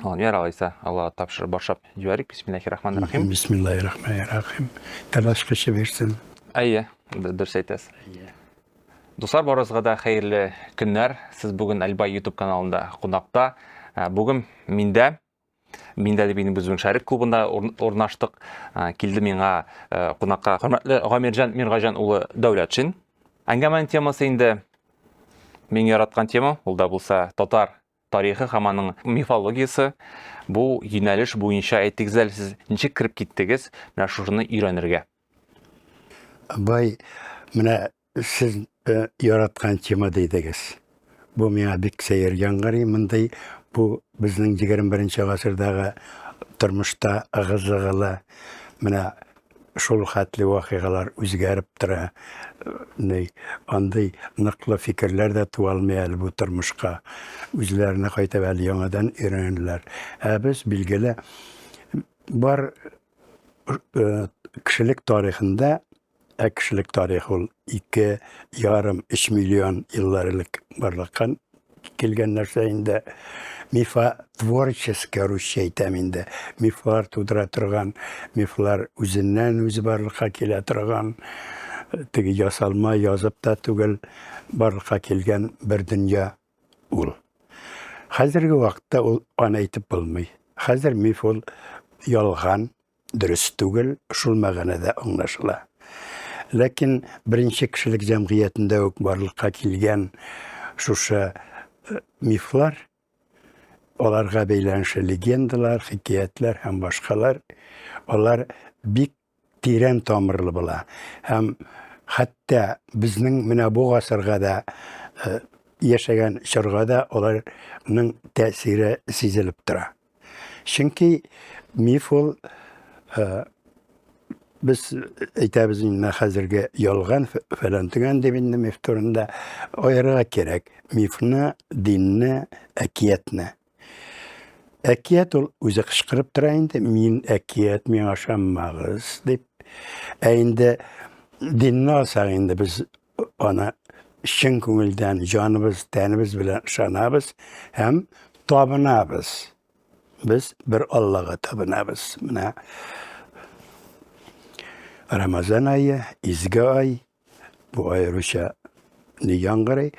Yaralıysa Allah tapşırır başlap jüverik. Bismillahirrahmanirrahim. Bismillahirrahmanirrahim. Talaş kışı versin. Ayye, dürüst aytasiz. Dostlar, барыгызга да хәерле көннәр. Сез бүген Әлбай YouTube каналында кунакта. Бүген миндә дә минем безнең шәрик клубында урнаштык. Килде миңа кунакка хөрмәтле Гамирҗан Миргажан улы Дәүләтшин. Әңгәмәнең темасы инде мин яраткан тема, ул да булса татар тарихы һәм аның мифологиясы. Бу юнәлеш буенча әйтегез әле, сез ничек кирип киттегез менә шуны өйрәнергә? Bay, менә siz yaratgan tema deydiniz. Bu mena bik seyir yangari mınday bu bizning 21 asırdağı turmuşta ağızlığı mena şol hatli vakigalar үзгәреп тора. Андай ныклы fikirler de tuvalmayalı bu turmuşka. Үзләренә кайтып әле яңадан өйрәнәләр. Biz bilgili бар kişilik tarihinde kişilik tarih ol 2,5-3 milyon yıllarlık varlıkkan kelgen narsainde mifa tворческий Rusya teminde miflar tudra turgan miflar üzündən özü barlıqqa kele turgan tigi yasalma yazıp da tugul barlıqqa kelgen bir dünya ol. Hazırki vaqtda ol ana aytib bulmay. Hazır mif ol yalğan, dürüst tugul, şul mağanada anlaşıla. Lakin birinci kişilik cemiyetinde barlıqqa kelgen şuşa miflar, olarga beylenşi legendalar, hikayetler hem başkalar, onlar bik tiren tamirli bula. Hem hatta bizning mina bu asırga da yaşayan şırga da onların tesiri sezilip tura. Çünkü mif ol biz aytabizin hazırga yolgan falan tugan debinde mifturunda ayırga gerek. Mifni, dinni, akiyetni. Akiyet ol özü qışqırıp turayında min akiyet min aşammağız deb. Endi dinni alsaq biz ona şın көңілден canımız, tenimiz bilen şanabız hem tabınabız. Biz bir Allah'a tabınabız. Ramazan ayı, izgi ay, bu ay Rusya niyangırı.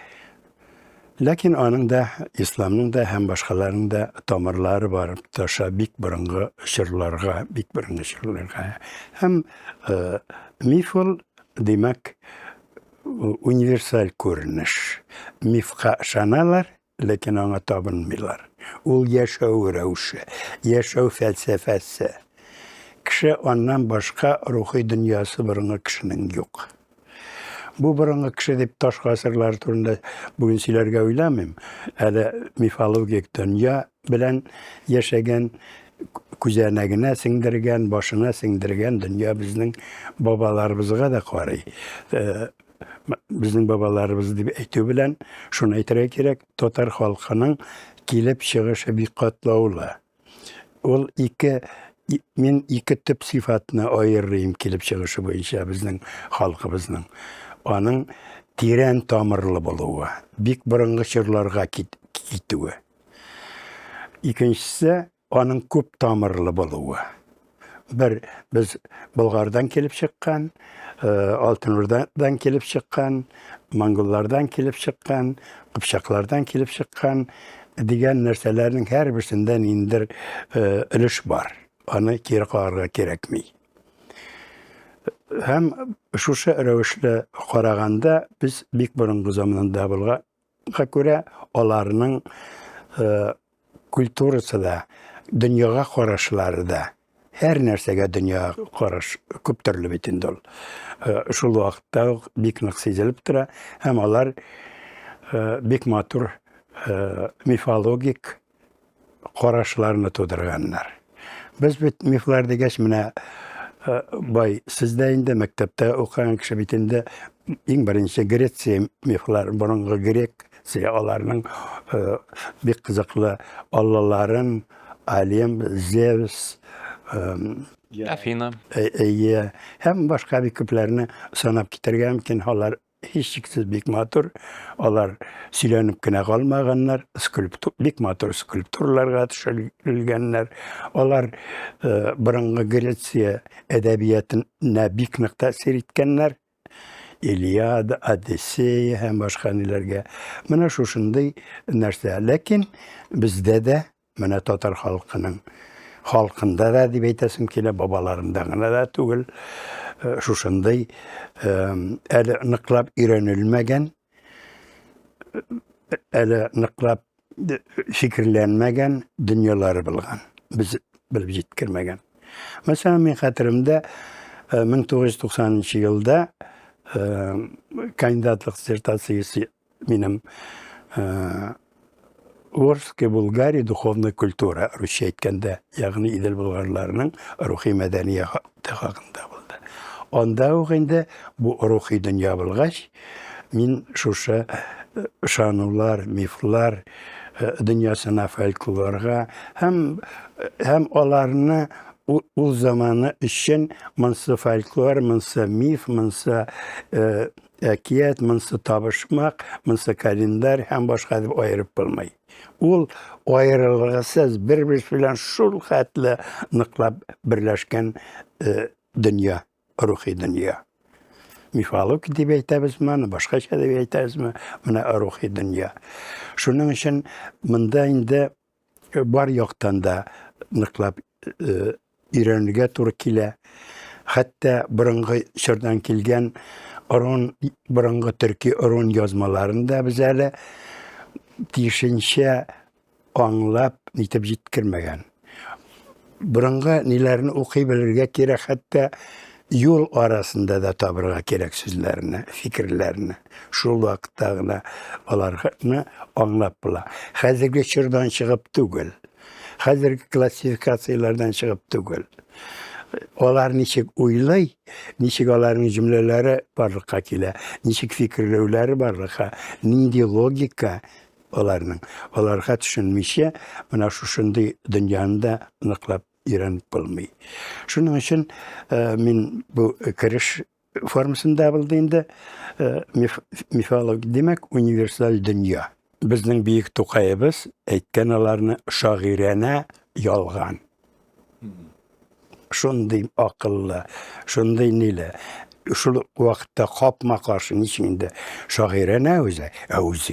Lakin onun da, İslam'ın da hem başkalarının da tamirleri var. Taşa bik bırıngı şırlarga, Hem mifol demek universal görünüş. Mifka şanalar, lakin ona tabınmıyorlar. Ol yaşav revşi, yaşav felsefesi. Kişi ondan başka ruhi dünyası bırıngı kişinin yok. Bu bırıngı kişi deyip taş asırlar turunda bugün silerge oylamayım. Hele mifologik dünya bilen yaşayan kuzenegine sindirgen, başına sindirgen dünya bizning babalarımızga da qaray. Bizning babalarımız deyip aytı bilen şunu aytırga gerek, Tatar halkının kelip çıgışı bir katlaula. Ol men iki tip sifatını ayırayım kelip çıgışı boyunca bizning halkımızның. Onun tiren tamirli buluğu, bik bırıngı şırlarga gittiği. İkincisi, onun köp tamirli buluğu. Biz Bulgardan kelip çıkkan, Altınur'dan kelip çıkkan, Mongollardan kelip çıkkan, Kıpçaklardan kelip çıkkan, diyen nerselerin her birisinden indir ülüş var. Onu kiri qarga gerekmey. Hem şuşa rövüşle qaraganda biz bik bırıngı zamanında bulga göre onlarının kulturası da, dünyaya qarashları da, her nersege dünyaya qarash köp türlü bitinde ol. Şul vaqtda bik nıq sezilip tura, hem onlar bik matur mifologik qarashlarını tudurganlar. Biz miflarda geçmine bay sizde indi mektepte okuyan kişi bitinde en birinci Gretsiya miflar, burunғы Grek onlarının bir kızıklı Allahların Alim, Zeus, Афина. hem başka bir küplerini sanıp getirgen ki onlar һичшиксез бик матур. Алар сөйләнеп кенә калмаганнар, бик матур скульптураларга төшерелгәннәр. Алар борынгы Греция әдәбиятына бик нык тәэсир иткәннәр. Илиада, Одиссея һәм башка ниләргә. Менә шушындый нәрсә. Ләкин бездә дә, менә татар халкында да дип әйтәсем килә, бабаларында гына да түгел, шушындый әле ныклап өйрәнелмәгән, әле ныклап фикерләнмәгән дөньялары булган. Без белеп җиткермәгән. Мәсәлән, мин хәтеремдә 1990 елда кандидатлык диссертациясе минем Орская Булгария духовная культура, русча әйткәндә, ягъни Идел болгарларының рухи мәдәнияте хакында булды. Анда ук инде бу рухи дөнья булгач, мин шушы ышанулар, мифлар дөньясына, фольклорга һәм аларны ул заманы өчен монсы фольклор, монсы миф, монсы әкият, монсы табышмак, монсы календарь һәм башка дип аерып булмый. Ул аерылгысыз бер-бер белән шул хәтле ныклап берләшкән дөнья, рухи дөнья. Мифология дип әйтәбезме, башкача дип әйтәбезме, менә рухи дөнья. Шуның өчен монда инде бар яктан да ныклап өйрәнергә туры килә. Хәтта борынгы чордан килгән борынгы төрки орон язмаларында без әле тиешенчә аңлап нитеп җиткермәгән. Борынгы ниләрне укый белергә кирәк, хәтта юл арасында да табырга кирәк сүзләрне, фикерләрне. Шул вакытта гына аларны аңлап була. Хәзерге чордан чыгып түгел. Хәзерге классификацияләрдән чыгып түгел. Алар ничек уйлый, ничек аларның җөмләләре барлыкка килә, ничек фикерләүләре барлыкка, нинди логика аларның. Аларга төшенмичә, менә шушындый дөньяны ныклап өйрәнеп булмый. Шуның өчен мин бу кереш формасында булды инде мифология демәк универсаль дөнья. Безнең биек Тукаебыз әйткән аларны шагыйрәнә ялган. Шундый акыллы, шундый ниле. Шул вакытта капма-каршы ничек инде шагыйрәнә үзе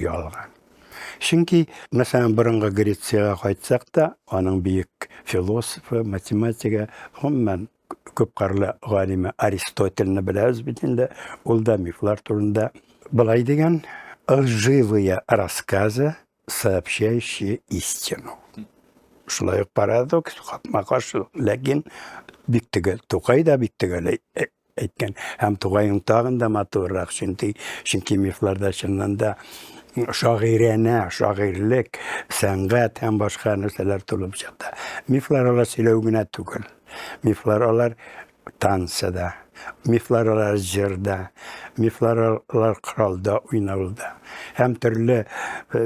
ялган. Чөнки, мәсәлән, борынгы Грецияга кайтсак та, аның биек философы, математигы, гомумән күп кырлы галиме Аристотельне беләбез бит инде. Ул да мифлар турында былай дигән: лживые рассказы, сообщающие истину. Шулай ук парадокс, капма-каршы, ләкин бик төгәл, Тукай да бик төгәл әйткән. Һәм Тукайның тагын да матуррак, чөнки мифларда чыннан да шагыйрәнә, шагыйрлек, сәнгать һәм башка нәрсәләр тулып чыкты. Мифлар алар сөйләү генә түгел. Мифлар алар тансыда, мифлар алар җырда, мифлар алар кралда, уйнауда. Һәм төрле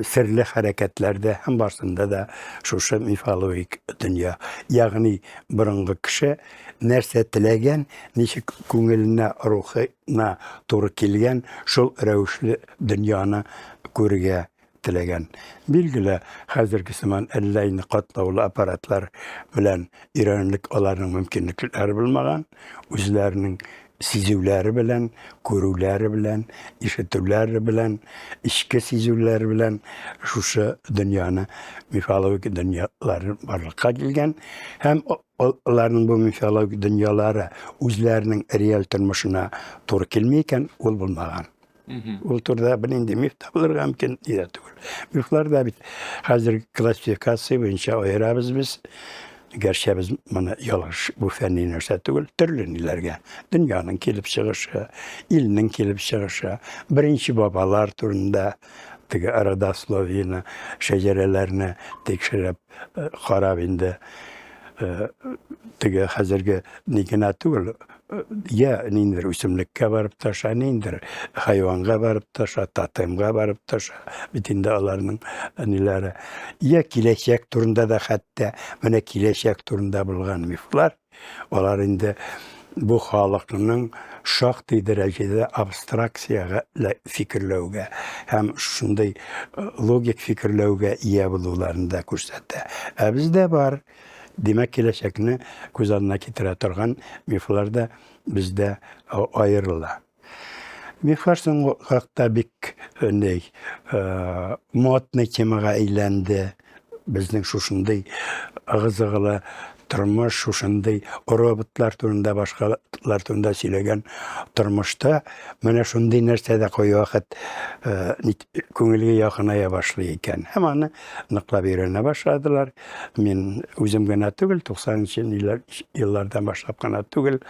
серле хәрәкәтләрдә һәм барсында да шушы мифологик дөнья. Ягъни борынгы кеше нәрсә теләгән, ничек күңеленә, рухына туры килгән, шул рәвешле дөньяны күрергә теләгән. Билгеле, хәзерге заман әллә инде катлаулы аппаратлар белән өйрәнерлек аларның мөмкинлекләре булмаган, үзләренең сизүләре белән, күрүләре белән, ишетүләре белән, ичке сизүләре белән шушы дөньяны, мифологик дөньяларын барлыкка килгән һәм аларның бу мифологик дөньялары үзләренең реаль тормышына туры килми икән, ул булмаган. Ул турда инде миф табылырга мөмкин иде түгел. Мифларда бит хәзерге классификация буенча аерабыз без. Гәрчә без моны ялгыш бу фәнни нәрсә түгел, төрле ниләргә. Дөньяның килеп чыгышы, илнең килеп чыгышы, беренче бабалар турында, теге родословиене, шәҗәрәләрне тикшереп карап инде теге хәзерге нигенә түгел, я ниндер үсемлеккә барып таша, ниндер хайванга барып таша, тотемга барып таша, бит инде аларның ниләре. Я киләчәк турында да хәтта, менә киләчәк турында булган мифлар, алар инде bu халыкның шактый дәрәҗәдә абстракциягә фикерләүгә һәм шундый логик фикерләүгә ия булуларын да күрсәтә. Ә бездә бар, димәк, киләчәкне күз алдына китерә торган мифлар да бездә аерыла. Мифлар соңгы вакытта бик модный темага әйләнде. Безнең шушындый ыгы-зыгылы тормыш, шушындый роботлар турында, башкалар турында сөйләгән тормышта менә шундый нәрсә дә кой вакыт күңелгә якыная башлый икән. Һәм аны ныклап өйрәнә башладылар. Мин үзем генә түгел, 90-нчы еллардан башлап кына түгел,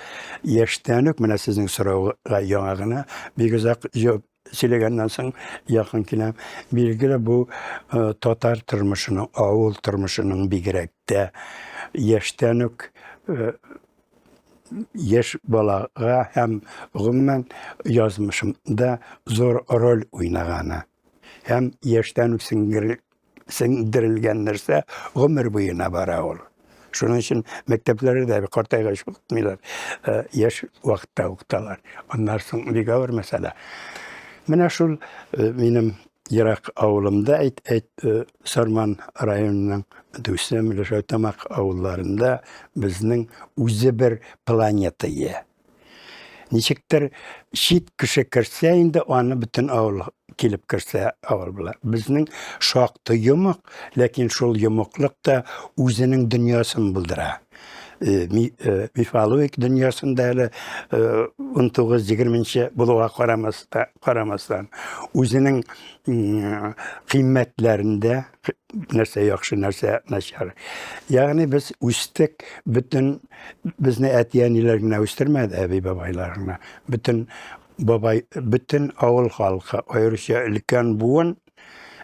яшьтән үк менә сезнең сорауга яңа гына бик озак җавап сөйләгәннән соң якын киләм. Билгеле, бу татар тормышының, авыл тормышының бигрәк тә яшьтән үк яшь балага һәм гомумән язмышында зур роль уйнаганы. Һәм яшьтән үк сеңдерелгән нәрсә гомер буена бара ул. Шуның өчен мәктәпләрдә картайгач укытмыйлар, яшь вакытта укыталар. Аннан соң бик авыр мәсьәлә. Менә шул минем ерак авылымда, Сарман районының Дүсем, Лешәүтәмәк авылларында безнең үзе бер планета ие. Ничектер чит кеше керсә инде, аны бөтен авыл килеп керсә авыл була. Безнең шактый йомык, ләкин шул йомыклык та үзенең дөньясын булдыра. Мифологик дөньясында әле 19-20 булуга карамастан үзенең кыйммәтләрендә нәрсә яхшы, нәрсә начар. Ягъни без үстек, бөтен безне әтиәниләр генә үстермәде, әби-бабайлар гына. Бөтен авыл халкы, аеруча өлкән буын,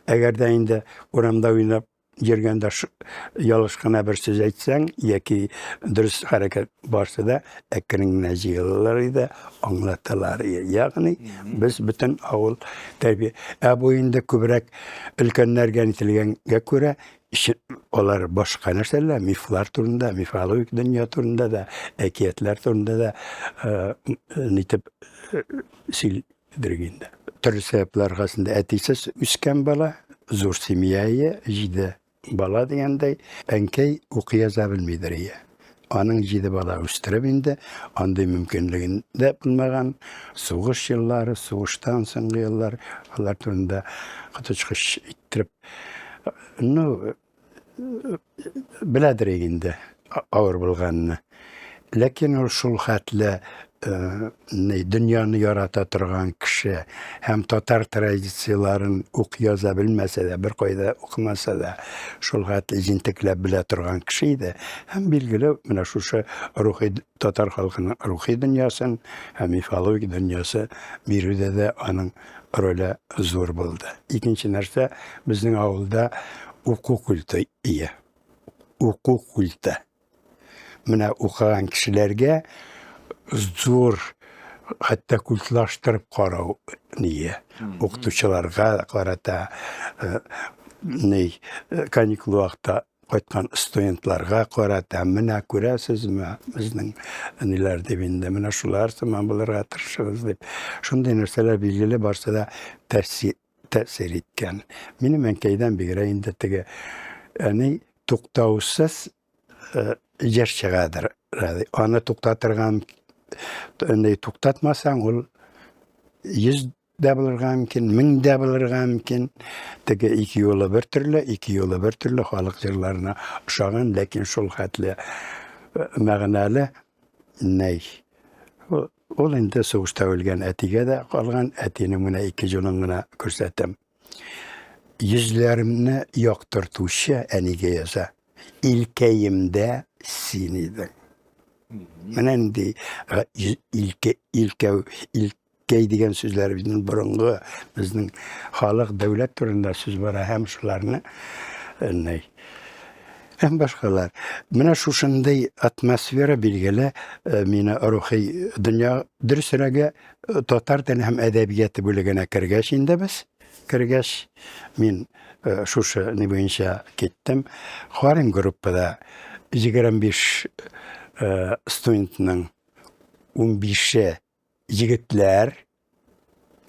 әгәр дә инде урамда уйнап йөргәндә ялышкына бер сүз әйтсәң, яки дөрес хәрәкәт барса да, әкрен генә җыелалар иде, аңлаталар. Ягъни без бөтен авыл тәрбия. Бу инде күбрәк өлкәннәргә ителгәнгә күрә, алар башка нәрсәләр, мифлар турында, мифологик дөнья турында да, әкиятләр турында да нитеп сөйләдергәндә. Төрле сәбәпләр аркасында әтисез үскән бала, зур семьяе, 7 бала дигәндәй, әнкәй укый яза белмидер. Аның 7 бала үстереп инде, андый мөмкинлеген дә булмаган. Сугыш еллары, сугыштан соңгы еллар, алар турында кытычкыч иттереп, беләдер инде авыр булганны. Ләкин ул шул хәтле дөньяны ярата торган кеше һәм татар традицияларын ук яза белмәсә дә, бер кайда укымаса да, шул хәтле җинтекләп белә торган кеше иде. Һәм билгеле, менә шушы рухи татар халкының рухи дөньясын һәм мифологик дөньясы бирүдә дә аның роле зур булды. Икенче нәрсә, безнең авылда уку культы ие. Уку культы. Менә укыган кешеләргә зур, хәтта культлаштырып карау ние. Укытучыларга карата, каникул вакытта кайткан студентларга карата, менә күрәсезме, безнең ниләр дип инде, менә шулар сыман булырга тырышабыз дип. Шундый нәрсәләр билгеле барса да тәэсир иткән. Минем әнкәйдән бигрәк инде теге туктаусыз җыр чыгадыр. Аны туктатырга туктатмасаң, ул 100 дә булырга мөмкин, 1000 дә булырга мөмкин. Теге 2 юлы бер төрле халык җырларына ошаган, ләкин шул хәтле мәгънәле ул инде сугышта үлгән әтигә дә калган, әтинең менә 2 җылын гына күрсәтәм. Йөзләремне яктыртучы әнигә яза. Илкәемдә син идең. Менә инде илкәй дигән сүзләр безнең борынгы, безнең халык, дәүләт турында сүз бара, һәм шуларны һәм башкалар. Менә шушындый атмосфера билгеле мине рухи дөнья дөресрәге татар теле һәм әдәбияты бүлегенә кергәч инде без. Кергәч мин шушы ни буенча киттем. Харин группада 25 студентның 15'e jigitler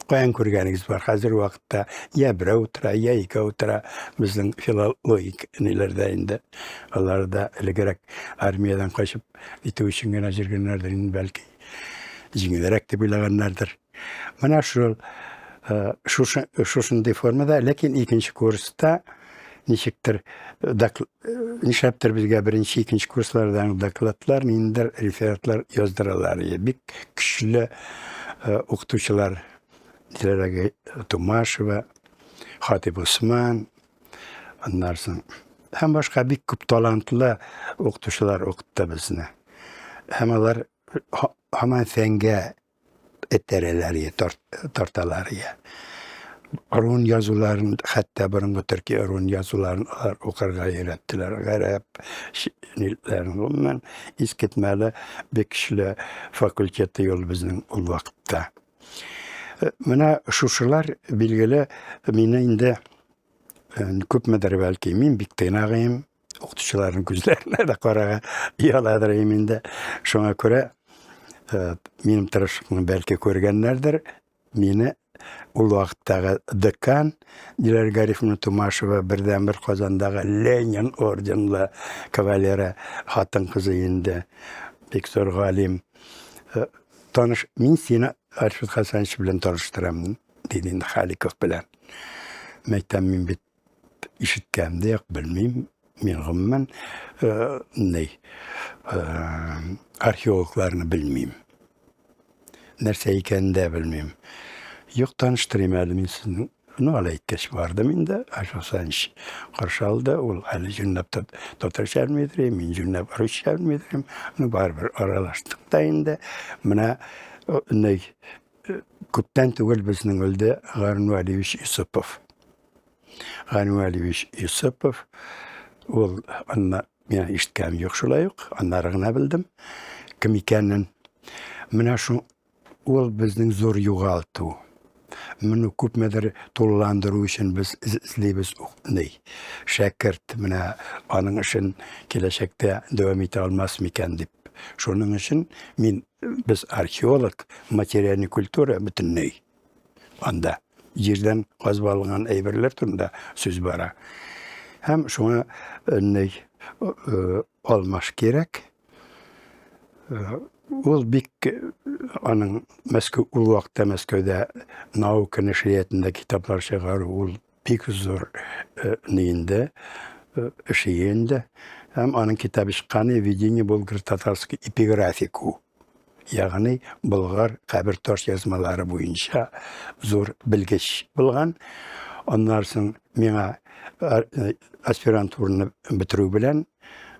Qoyan көргәнегез бар. Хәзер вакытта я берәү утыра, я ике утыра. Безнең филологик ниләрдә инде. Алар да элегрәк армиядан качып итү өчен генә җиргәннәрдер инде бәлки. Җиңелрәк дип уйлаганнардыр. Менә шушындай формада, ләкин икенче курста ничектер нишләптер безгә беренче, икенче курслардан докладлар, ниндидер рефератлар яздыралар. Бик көчле укытучылар Тумашева, Хатип Усман, аннан соң һәм башка бик күп талантлы укытучылар укытты безне. Һәм алар һаман фәнгә этәрәләр, тарталар. Рун язуларын, хәтта борынгы төрки рун язуларын укырга өйрәттеләр. Гарәп ниләрен искитмәле бик көчле факультеты юл безнең ул вакытта. Менә шушылар билгеле мине инде күпмедер бәлки мин бик тыйнагыйм, укытучыларның күзләренә дә карага яладырым инде. Шуңа күрә минем тырышлыгымны бәлки күргәннәрдер. Мине ул вакыттагы декан Диләр Гарифовна Тумашева бердән-бер Казандагы Ленин орденлы кавалеры хатын кызы инде. Бик зур галим. Таныш, мин сине Арифат Хасанович белән таныштырам, диде инде Халиков белән. Мәйтәм, мин бит ишеткән дә, белмим, мин гомумән археологларны белмим. Нәрсә икәнен дә белмим. Юк, таныштырыйм әле мин сезне. Алай иткәч бардым инде, Арифат Хасанович каршы алды. Ул әле җүнләп татарча белмидер, мин җүнләп русча белмидер. Барыбер аралаштык та инде. Менә күптән түгел безнең үлде Гарнул Алиевич Юсупов. Гарнул Алиевич Юсупов, ул анна мин ишеткән юк шулай ук, аннары гына белдем. Кем икәнен. Менә шу ул безнең зур югалту. Моны күпмедер тулыландыру өчен без эзлибез шәкерт, менә аның эшен киләчәктә дәвам итә алмас микән дип. Шуның өчен без археолог, материальный культура бөтенләй. Анда җирдән казбалган әйберләр турында сүз бара. Һәм шуңа алмаш кирәк. Ул бик аның ул вакытта Мәскәүдә наука нәшриятында китаплар чыгару, ул бик зур нинде эше инде. Һәм аның китабы чыкканы «Введение болгар-татарской эпиграфику». Ягъни болгар кабер таш язмалары буенча зур белгеч булган. Аннан соң миңа аспирантураны бетерү белән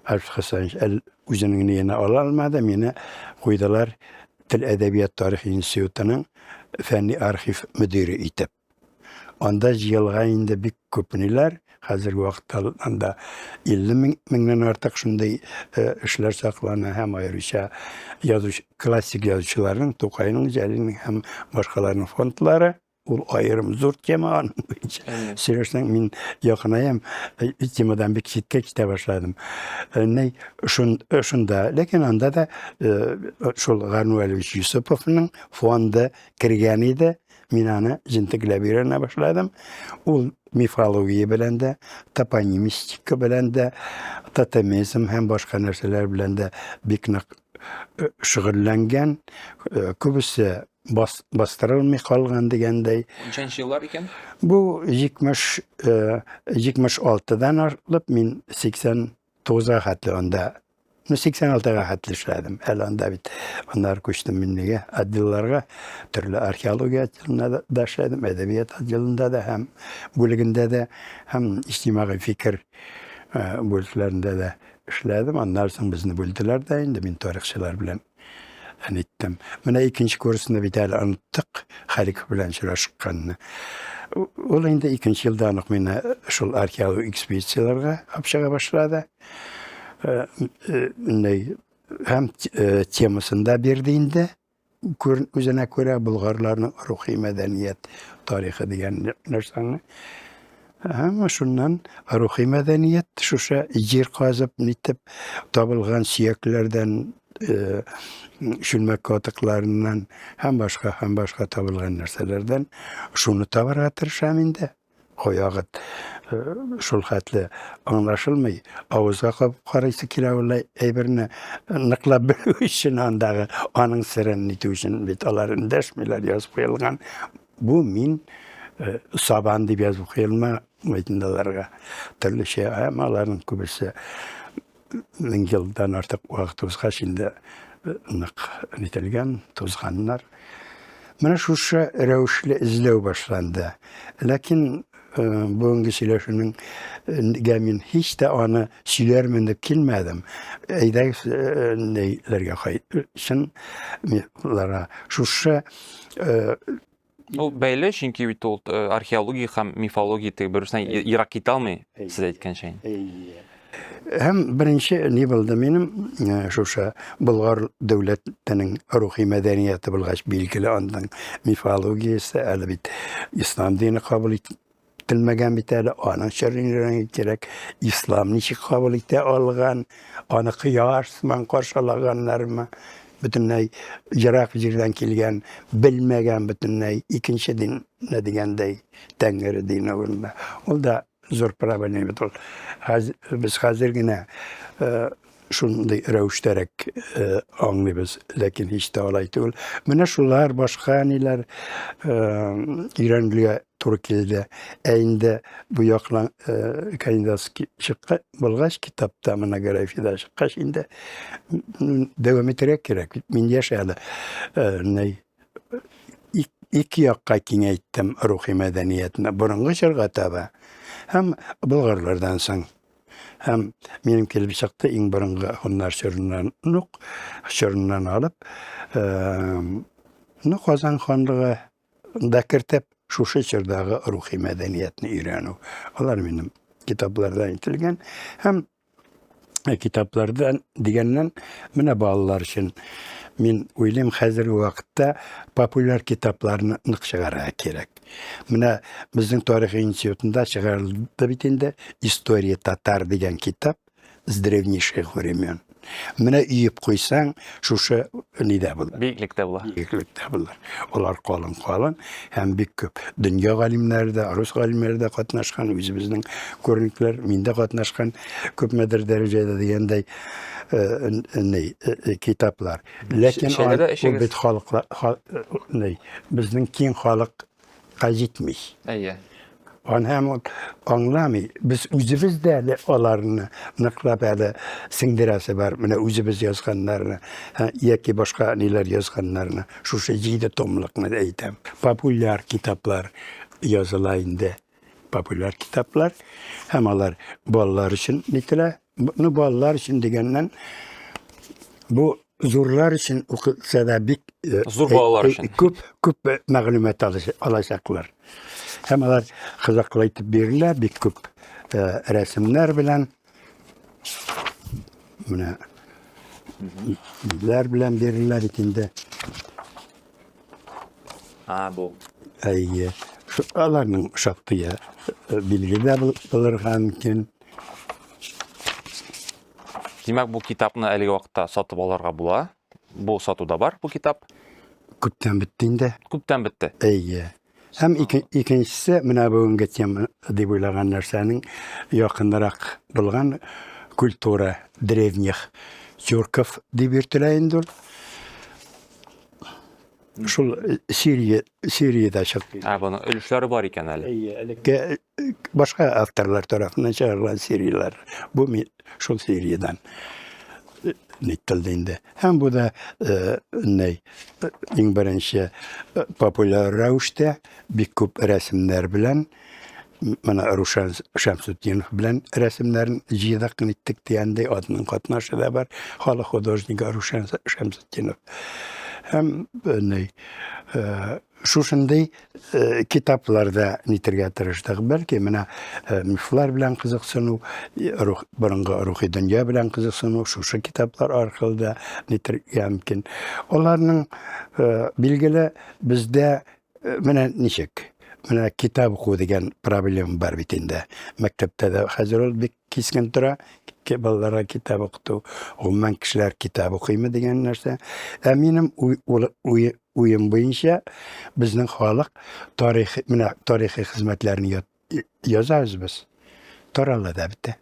Арифат Хасанович үзенең ниенә ала алмады, мине куйдылар Тел әдәбият тарих институтының фәнни архив мөдире итеп. Анда җыелга инде бик күп ниләр. Хәзерге вакытта анда 50 меңнән артык шундый эшләр саклана, һәм аеруча классик язучыларның, Тукайның, Җәлилнең һәм башкаларның фондлары. Ул аерым зур тема. Сөйләсәң, мин якынаям, темадан бик читкә китә башладым. Шунда, ләкин анда да шул Гарнул Алиевич Юсуповның фонды кергән иде. Мин аны җентекләп өйрәнә башладым. Ул мифология белән дә, топонимистика белән дә, тотемизм һәм башка нәрсәләр белән дә бик нык шөгыльләнгән. Күбесе бастырылмый калган дигәндәй. Ничәнче еллар икән? Бу 76-дан алып мин 89-га хәтле анда. 86-га хәтле эшләдем. Әле анда бит аннары күчтем миннегә отделларга, төрле археология отделында да эшләдем, әдәбият отделында да һәм бүлегендә дә, һәм иҗтимагый фикер бүлекләрендә дә эшләдем. Аннан соң безне бүлделәр дә инде, мин тарихчылар белән әниттем. Менә икенче курсны бит әле оныттык, Халиков белән очрашканны. Ул инде икенче елда анык мине шул археологик экспедицияларга алып башлады. Һәм темасында бирде инде. Үзенә күрә болгарларның рухи мәдәният тарихы дигән нәрсәне. Һәм шуннан рухи мәдәният шуша җир казып нитеп табылган сөякләрдән şülmek kotıklarından hem başka tabılgan narsalardan şunu tabara tırışam indi. Koyağıt şul hatlı anlaşılmay. Ağızga kapıp qaraysı kiravulay eybirine nıqlap bilүү üçün andağı anın sırrını itiw üçün bit aların deşmeler yazıp koyulgan. Bu min saban dip yazıp koyulma meytindalarga türlü şey ayamaların kübüsü 1000 yıldan artık vaqtımızga şimdi nık nitilgen tuzganlar. Mana şuşa rəvişli izlew başlandı. Lakin bugünkü söyleşinin gemin hiç de onu söylermen dep kilmedim. Eydek neylerge kayışın lara şuşa Ул бәйле, чөнки бит ул археология һәм мифология теге берсен ерак китә алмый, сез әйткән шәй. hem birinci ne buldu benim şuşa Bulgar devletinin ruhi medeniyeti bulgaç bilgili ondan mifologiyası elbet İslam dini kabul etilmegen bir tane onun şerrinden gerek İslam nişi kabul ete algan onu kıyarsman karşılaganlar mı bütünley Irak jirden kelgen bilmegen bütünley ikinci din ne degendey Tengri dini olma. O da zor problem ol. Biz hazırgina şunday rəvişlərək anlayırız, lakin hiç de olay değil. Mana şular başqa niler İranlıya Türkiye'de eğinde bu yaklan kayındaski çıkka bulgaç kitapta mana göre fida çıkka şimdi devam ettirek gerek. Min yaşadı ne iki yakka kengeyttim ruhi medeniyetine. Burungu şırga tabi. Hem Bulgarlardan soň hem benim kelip çykdy iň biringi onlar şöründen alıp Kazan Hanlığı da kirtip şuşa çırdağı ruhi medeniyetini öýrenýär. Olar benim kitaplardan itilgen hem kitaplardan digenden mine bağlılar için min uylim hazırki vaqtda popüler kitaplarını çıgara gerek. Mine bizning Tarix institutunda çıgarıldı bitinde Historia Tatar degan kitap z древнейших времен. Mine üyüp koysan şuşa nide bular. Beylikte bular. Beylikte bular. Olar qalın. Hem bik köp. Dünya galimlerde, Rus galimlerde katnaşkan, bizning körnükler, minde katnaşkan köpmedir derecede degendey kitaplar. Lakin o bit halklar bizning keng halkqa jetmiş. Әйе. On hem anlamay. Biz özümüz de olarını nıqlap əli singdirəsi var. Mine özümüz yazganlarını, yeki başka neler yazganlarını, şu jide tomluqını eytem. Popüler kitaplar yazılayında. Popüler kitaplar. Hem alar ballar için nitile. Bunu ballar için degenden bu zurlar için okulsa da Zur balalar için. Köp məlumat alacaklar. Hem alar kızaklayıp verirler, bir köp resimler bilen verirler içinde. Ha bu. Şu alarının şaptıya bilgi de bulur mümkün. Demek bu kitapны әлеге вакытта сатып аларга була. Bu satuda var bu kitap. Küpten bittiğinde. Күптән бетте. Hem ikincisi mine bugün geçen dep oylagan narsaning yakındarak bulgan kultura древних Тюрков dep ertileýindir. Şul Suriýada çykdy. Ha bunun ölüşleri var iken әле. Başka avtorlar tarafından çağrılan seriler. Bu şul Suriýadan nitildiğinde. Hem bu da iň birinçi popüler rəwişde bir köp resimler bilen mana Ruşen Şemsutdinov bilen resimlerin jydakyny etdik diýende adynyň gatnaşy da bar. Hala hudojnik Ruşen Şemsutdinov. Hem şuşunday kitaplarda nitirge tırıştık. Belki mana miflar bilen kızıksınu, burungi ruhi dünýä bilen kızıksınu, şuşa kitaplar arkalyda nitirge mümkin. Olarnyň bilgili bizde mana nişek. Mana kitap oku degen problem bar bitinde. Mektepde de hazır ol bir кискен тора, балаларга китап укыту, гомумән кешеләр китап укыймы дигән нәрсә. Ә минем уем буенча безнең халык тарихи хезмәтләрне язабыз без. Тарала да бите.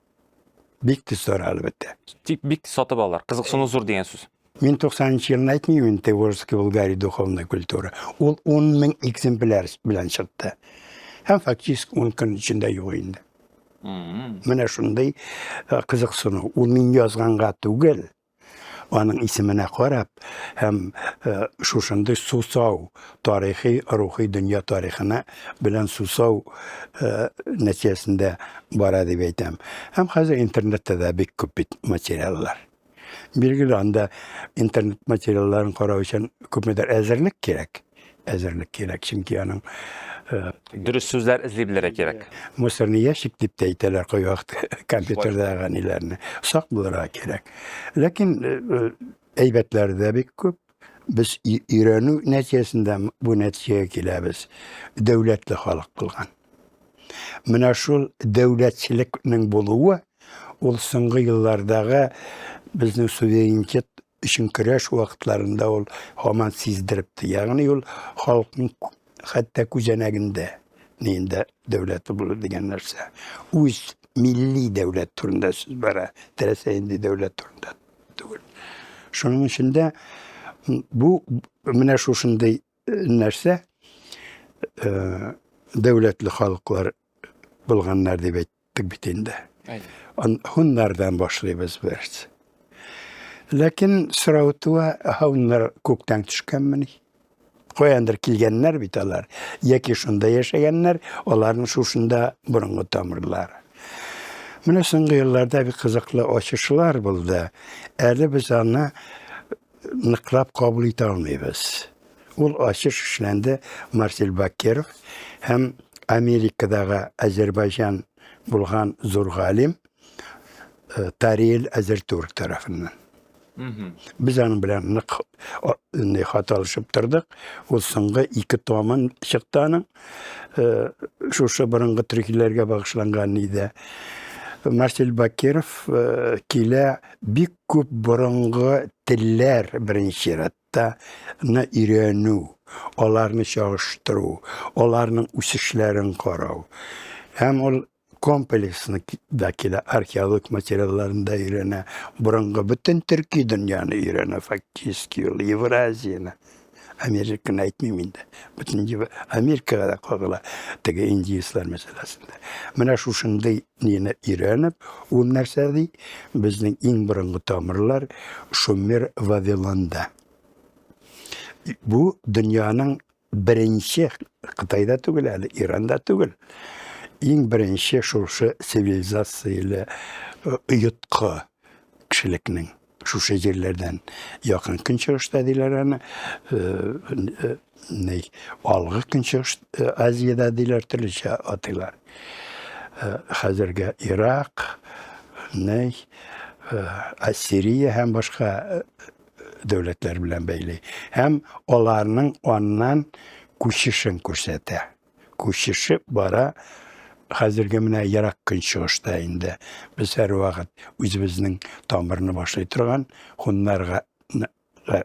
Бик тиз таралып бите. Тик бик сатып алар. Кызыксыну зур дигән сүз. Мен 90 елны әйтмим, Теворский Болгария духовная культура. Ул 10 мең экземпляр белән чыкты. Һәм фактически 10 көн içinde юк инде. Менә шундый кызыксыну. Ул мин язганга түгел, аның исеменә карап, һәм шушындый сусау тарихи, рухи дөнья тарихына белән сусау нәтиҗәсендә бара дип әйтәм. Һәм хәзер интернетта да бик күп бит материаллар. Билгеле, анда интернет материалларын карау өчен күпмедер әзерлек кирәк. Әзерлек кирәк, чөнки аның Дөрес сүзләр эзли белергә кирәк. мусорный ящик дип тә әйтәләр куйвакыт компьютердагы ниләрне. Сак булырга кирәк. Ләкин әйбәтләре дә бик күп. Без өйрәнү нәтиҗәсендә бу нәтиҗәгә киләбез. Дәүләтле халык булган. Менә шул дәүләтчелекнең булуы ул соңгы еллардагы безнең суверенитет өчен көрәш вакытларында ул һаман сиздерепте. Ягъни ул халыкның хәтта күзәнәгендә нинде дәүләте булыр дигән нәрсә. Үз милли дәүләт турында сүз бара. Теләсә инде дәүләт турында түгел. Шуның өчен дә бу менә шушындый нәрсә дәүләтле халыклар булганнар дип әйттек бит инде. Хуннардан башлыйбыз без. Ләкин сорау туа, хуннар күктән төшкәнмени? Каяндыр килгәннәр бит алар. Яки шунда яшәгәннәр, аларның шушында борынгы тамырлары. Менә соңгы елларда бик кызыклы ачышлар булды. Әле без аны ныклап кабул итә алмыйбыз. Ул ачыш эшләнде Марсель Бакеров һәм Америкадагы Азербайҗан булган зур галим Тариел Азертурк тарафыннан. Biz аның белән нык хаталышып тордык. Ул соңгы 2 томын чыкты аның. Шушы борынгы төркиләргә багышланган иде. Марсель Бакеров килә бик күп борынгы телләр беренче чиратта өйрәнү, аларны чагыштыру, аларның үсешләрен карау. Һәм ул комплексны да килә археолог материалларында өйрәнә. Борынгы бөтен төрки дөньяны өйрәнә фактически ул Евразияны. Американы әйтмим инде. Бөтен Америкага да кагыла теге индеецлар мәсьәләсендә. Менә шушындый нине өйрәнеп, ул нәрсә ди? Безнең иң борынгы тамырлар Шумер Вавилонда. Бу дөньяның беренче Кытайда түгел әле, Иранда түгел. Иң беренче шушы цивилизацияле оятка кешелекнең шушы җирләрдән якын көнчыгышта диләр аны. Алгы көнчыгыш Азиядә диләр, төрлечә атыйлар. Хәзергә Ирак, Ассирия һәм башка дәүләтләр белән бәйле. Һәм аларның аннан күчешен күрсәтә. Күчеше бара. Хәзерге менә Ирак көнчыгышта инде. Без һәр вакыт үзебезнең тамырны башлый торган хуннарга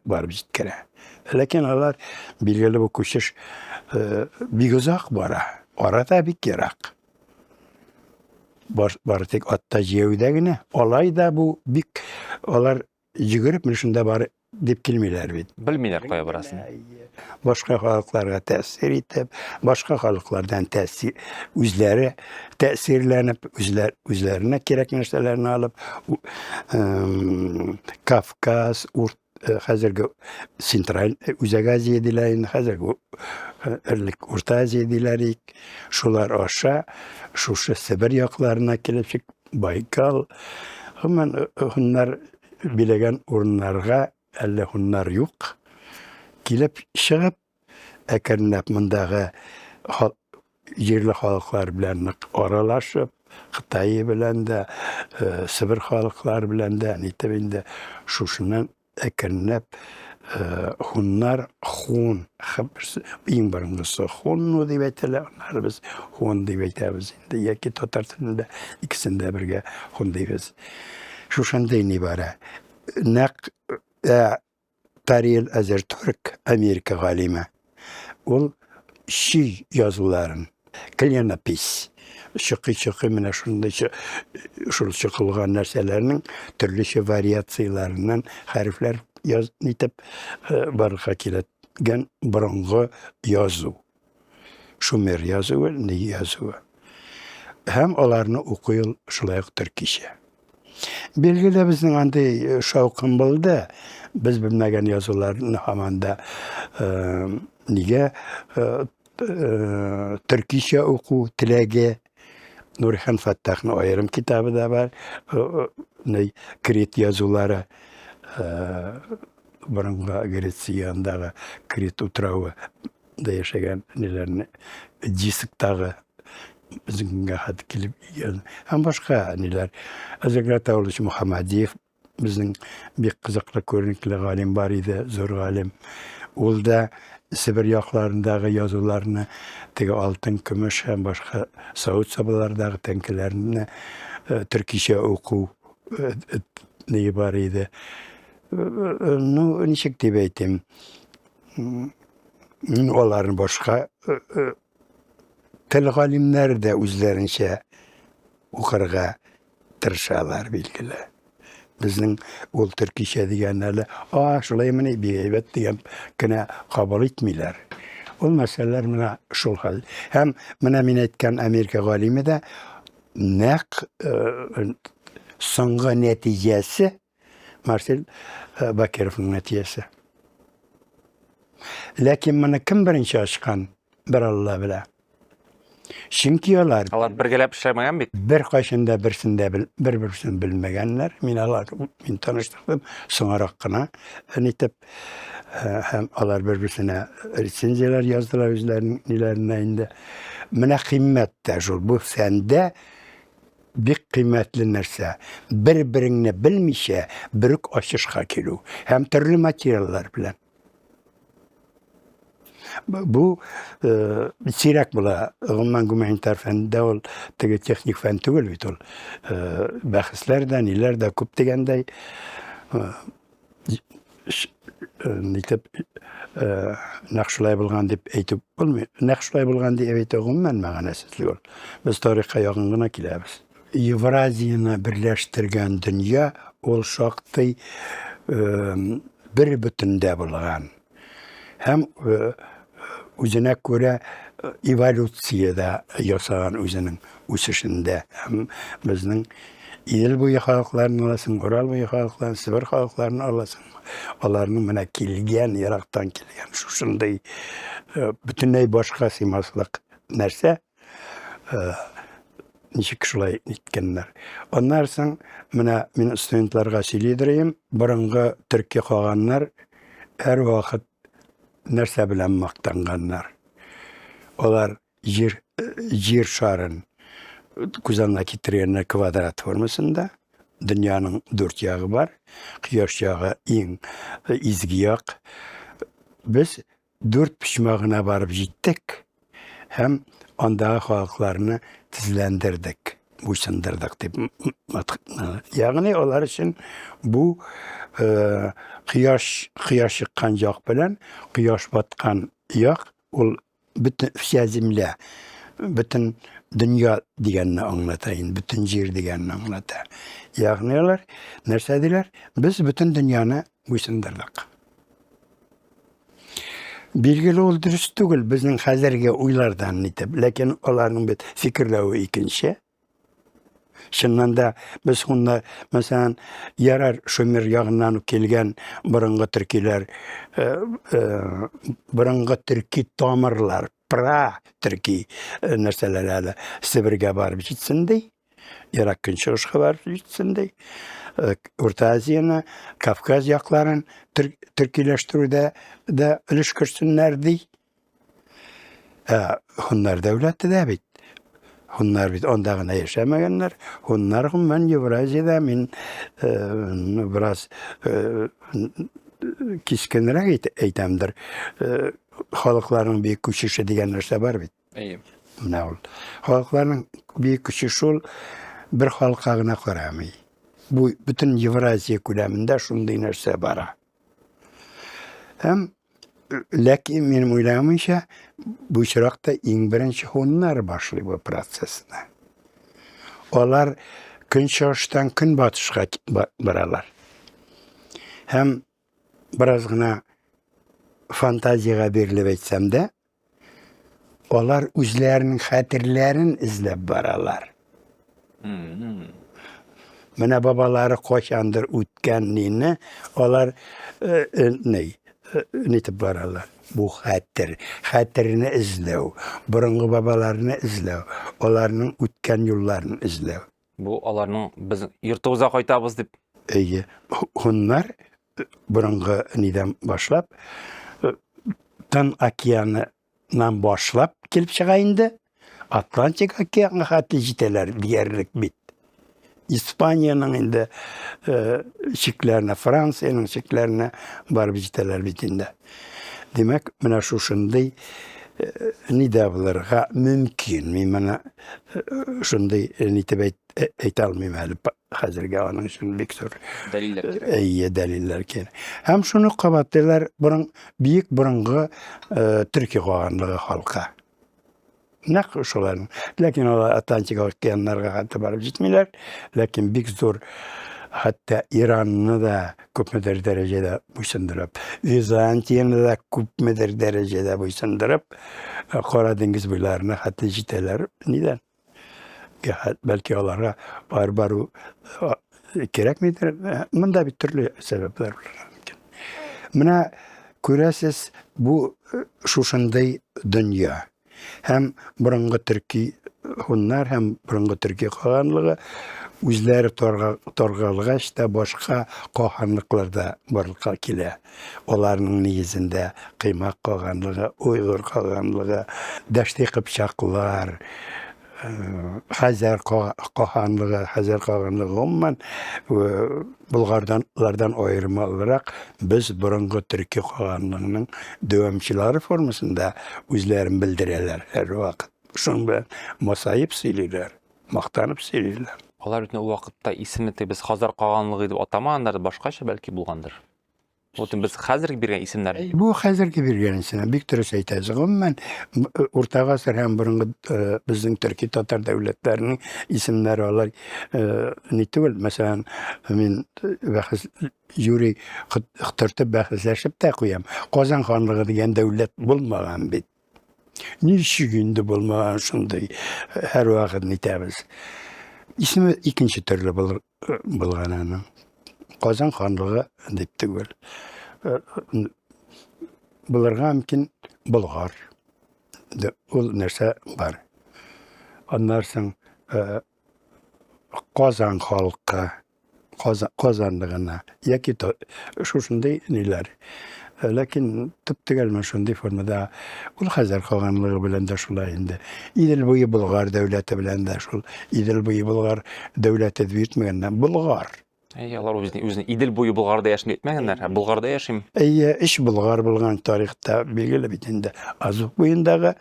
барып җиткерә. Ләкин алар билгеле бу күчеш бик озак бара. Арада бик ерак. Бар тик атта җәүдә генә. Алай да бу бик алар җигереп менә шунда бар дип килмиләр бит. Белмиләр кая барасын. Башка халыкларга тәэсир итеп, башка халыклардан үзләре тәэсирләнеп, үзләренә кирәк нәрсәләрне алып, Кавказ, хәзерге Централь Үзәк Азия диләр, хәзерге Урта Азия диләр, шулар аша, шушы Сибир якларына килеп, Байкал, хуннар биләгән урыннарга әллә хуннар юк. Килеп чыгып, әкренләп мондагы җирле халыклар белән аралашып, Кытай белән дә, Сибир халыклар белән дә, нитеп инде шушыннан әкренләп Hunlar hun, en birincisi hunnu deb aytadilar, onlar biz hun deb aytamiz. Endi yoki tatar tilida ikkisinde birga hun deymiz. Şuşanday ibara. Naq Tariyel Azertürk Amerika galime. Ol şi yazıların Klenapis. Çıkı mine şul çıkılgan narsalarının türlüçe variatsiyalarından harfler nitip barıqa keladigan burungi yozuv. Şumer yozuvi, ne yozuvi. Hem olarni o'qiyil şulay türkçe. Belgili bizning anday şavqim bo'ldi. Biz bilmagan yozuvlarni hamanda nega türkçe o'quv tilagi Nurxan Fattah'ın ayırım kitabı da var. Kret yazıları Burunga Gretsiyandağı Kret Utrağı da yaşayan nelerini Cisık'tağı bizimle hadi kelip hem başka neler. Azekler Tavluç Muhammadiyev bizim bir kızıklı körnükli galim var idi, zor galim. Ol da Sibir yaklarındağı yazılarını tege altın, kümüş hem başka Saud sabalardağı tenkilerini Türkçe oku neyi var idi. Nişik deyip eytim. Onların başka tel galimler de üzlerince okurga tırşalar bilgili. Bizning ol Türkçe deganlarla, şulay mene bir evet diyen kine kabul etmiyorlar. Ol meseleler mene şul hal. Hem mene min etken Amerika galimi de nek songa neticesi Marcel Bakirov'un neticesi. Lakin mene kim birinci açkan? Bir Allah bile. Çünkü olar Алар бергелеп эшләмәгән бит. bir kaşında birisini bilmegenler. Min tanıştırdım. Sonrarak kına. Nitip hem alar birbirine recenzeler yazdılar üzerlerine indi. Mine kıymet de jul. Bu sende bir kıymetli nerse. Birbirini bilmişe büyük aşışka kilo. Hem türlü materyaller bilen. Bu sirak bula. Ondan humanitar fende ol, tege teknik fen tügül bit ol. Bahslerden ileride küp degende nitip nakşulay bulgan dip eytip olmuyor. Nakşulay bulgan dip eytip olmuyor mağanasızlık ol. Biz tarika yakınına kilebіз. Евразияны birleştirgen dünya ol şaktı bir bütünde bulgan. Hem üzerine göre evolüsiyada yasagan özünün üsüşünde hem bizning il boyu halklarını alasın, Ural boyu halklarını, Sibir halklarını alasın. Onların mene kilgen, Irak'tan kilgen, şuşunday bütünley başka simaslık nerse nişik şulay nitkenler. Onlar son mene min studentlarga söyleydireyim, burungu Türkiye kağanlar her vakit nerse bilen maktanganlar. Olar yer şarın kuzandaki trener kvadrat formasında dünyanın dört yağı var. Kıyaş yağı en izgi yağ. Biz dört pişmağına varıp gittik. Hem ondağı halklarını tizlendirdik. Buysandırdık deyip. Yani onlar için bu kıyaş çıkan yağ bilen kıyaş batkan yağ ol bütün fiyazimle bütün dünya diyenini anlatayın, bütün yer diyenini anlatayın. Yani onlar nerse diler? Biz bütün dünyanı buysandırdık. Bilgili ol dürüst değil, bizim hazırge uylardan nitip. Lakin onların bir fikirleri ikinci. Şundan da biz onlar mesela yarar şömür yağından kelgen burunga Türkiler, burunga Türki tamirlar, pra Türki nerselerle Sibir'e barıp gitsin dey, Irak Künçağış'a barıp gitsin dey, Orta Asya'na, Kafkaz yakların Türkileştiride de ilişkirsinler dey. Onlar devleti de bit. Onlar bit ondağına yaşamayanlar. Onlar ben Evraziyada min biraz Кискенрәк әйтәмдер. Халыкларның бик күчеше дигән нәрсә бар бит. Менә ул. Халыкларның бик күчеше ул бер халыкка гына карамый. Бу бөтен Евразия күләмендә шундый нәрсә бара. Һәм ләкин минем уйламыйча, бу чиракта иң беренче хуннар башлый бу процессны. Алар көнчыгыштан көнбатышка баралар. Һәм бераз гына фантазияга бирелеп әйтсәм дә, алар үзләренең хәтерләрен эзләп баралар. Менә бабалары качандыр үткән нине, алар нитеп баралар. Бу хәтерне эзләү, борынгы бабаларны эзләү, аларның үткән юлларын эзләү. Бу аларның без йортыбызга кайтабыз дип. Әйе, хуннар борынгы нидән башлап, Тын океанынан башлап килеп чыга инде. Атлантик океанга хәтле җитәләр диярлек бит. Испанияның инде чикләренә, Франциянең чикләренә барып җитәләр бит инде. Демәк, менә шушындый нидә булырга мөмкин. Мин менә шундый нитеп әйтә алмыйм әле хәзергә аның өчен бик зур Дәлилләр. Әйе, дәлилләр кирәк. Һәм шуны кабатлыйлар бик борынгы Төркия калганлыгы халкы. Нәкъ шуларның. Ләкин алар Атлантик океаннарга хәтта барып җитмиләр, ләкин бик зур хәтта Иранны да күпмедер дәрәҗәдә буйсындырып, Византияны да күпмедер дәрәҗәдә буйсындырып, Кара диңгез буйларына хәтта җитәләр. Нидән? Бәлки аларга бару кирәкмидер. Монда бит төрле сәбәпләр бар. Менә күрәсез, бу шушындый дөнья. Һәм борынгы төрки хуннар һәм борынгы төрки калганлыгы үзләре торгалгач та башка калганлыкларда барлыкка килә. Аларның нигезендә кыймак калганлыгы, уйгыр калганлыгы, Дәшти Кыпчаклар, Хәзәр калганлыгы гомумән Булгардан аерма аларак без борынгы төрки калганлыгының дәвамчылары формасында үзләрен белдерәләр һәр вакыт. Шуның белән масаеп сөйлиләр, мактанып сөйлиләр. Алар бит ул вакытта исемне без Хазар калганлыгы дип атамаганнар, башкача бәлки булгандыр. Бу без хәзерге биргән исемнәр. Бу хәзерге биргән исемнәр бик дөрес әйтәсез. Гомумән Урта гасыр һәм борынгы безнең төрки татар дәүләтләренең исемнәре алар ни түгел. Мәсәлән, мин бәхәс юри хтыртып бәхәсләшеп тә куям. Казан ханлыгы дигән дәүләт булмаган бит. Ничек инде булмаган шундый һәр вакыт нитәбез. Исеме икенче төрле булган аның. Казан ханлыгы дип түгел. Булырга мөмкин Болгар. Ул нәрсә бар. Аннан соң Казан халкы, Казанлыгына яки шушындый ниләр. Ләкин төп-төгәл шундый формада ул хәзер калганлыгы белән дә шулай инде. Идел буе Болгар дәүләте белән дә шул. Идел буе Болгар дәүләте дип әйтмәгәннән Болгар. Алар үзен Идел буе Булгарда яши әйтмәгәннәр, Булгарда яшим. Эш Болгар булган тарихта билгеле бит инде. Азук буендагы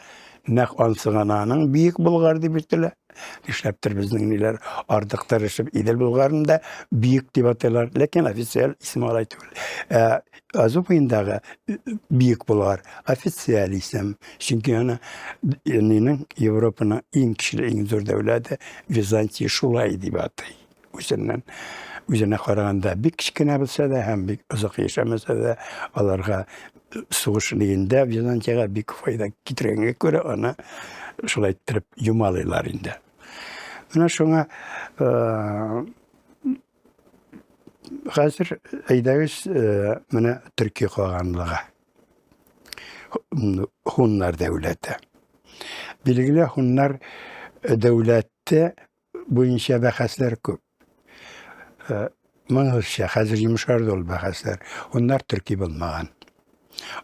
нәкъ ансыгананың бийек Болгар дип әйтелә. Нишләптер безнең ниләр артык тырышып Идел Булгарында бийек дип аталар, ләкин официаль исем алай түгел. Азук буендагы бийек Болгар официаль исем. Чөнки аны Европаның иң көчле, иң зур дәүләте Византия шулай дип атай. Үзенә караганда бик кечкенә булса да һәм бик озак яшәмәсә дә аларга сугыш нигендә Византиягә бик файда китергәнгә күрә аны шулай итеп юмалыйлар инде. Менә шуңа хәзер әйдәгез менә Төркия калганлыгы. Хуннар дәүләте. Билгеле хуннар дәүләте буенча бәхәсләр күп. Моңгылча хәзер йомшарды ул бәхәсләр. Хуннар төрки булмаган.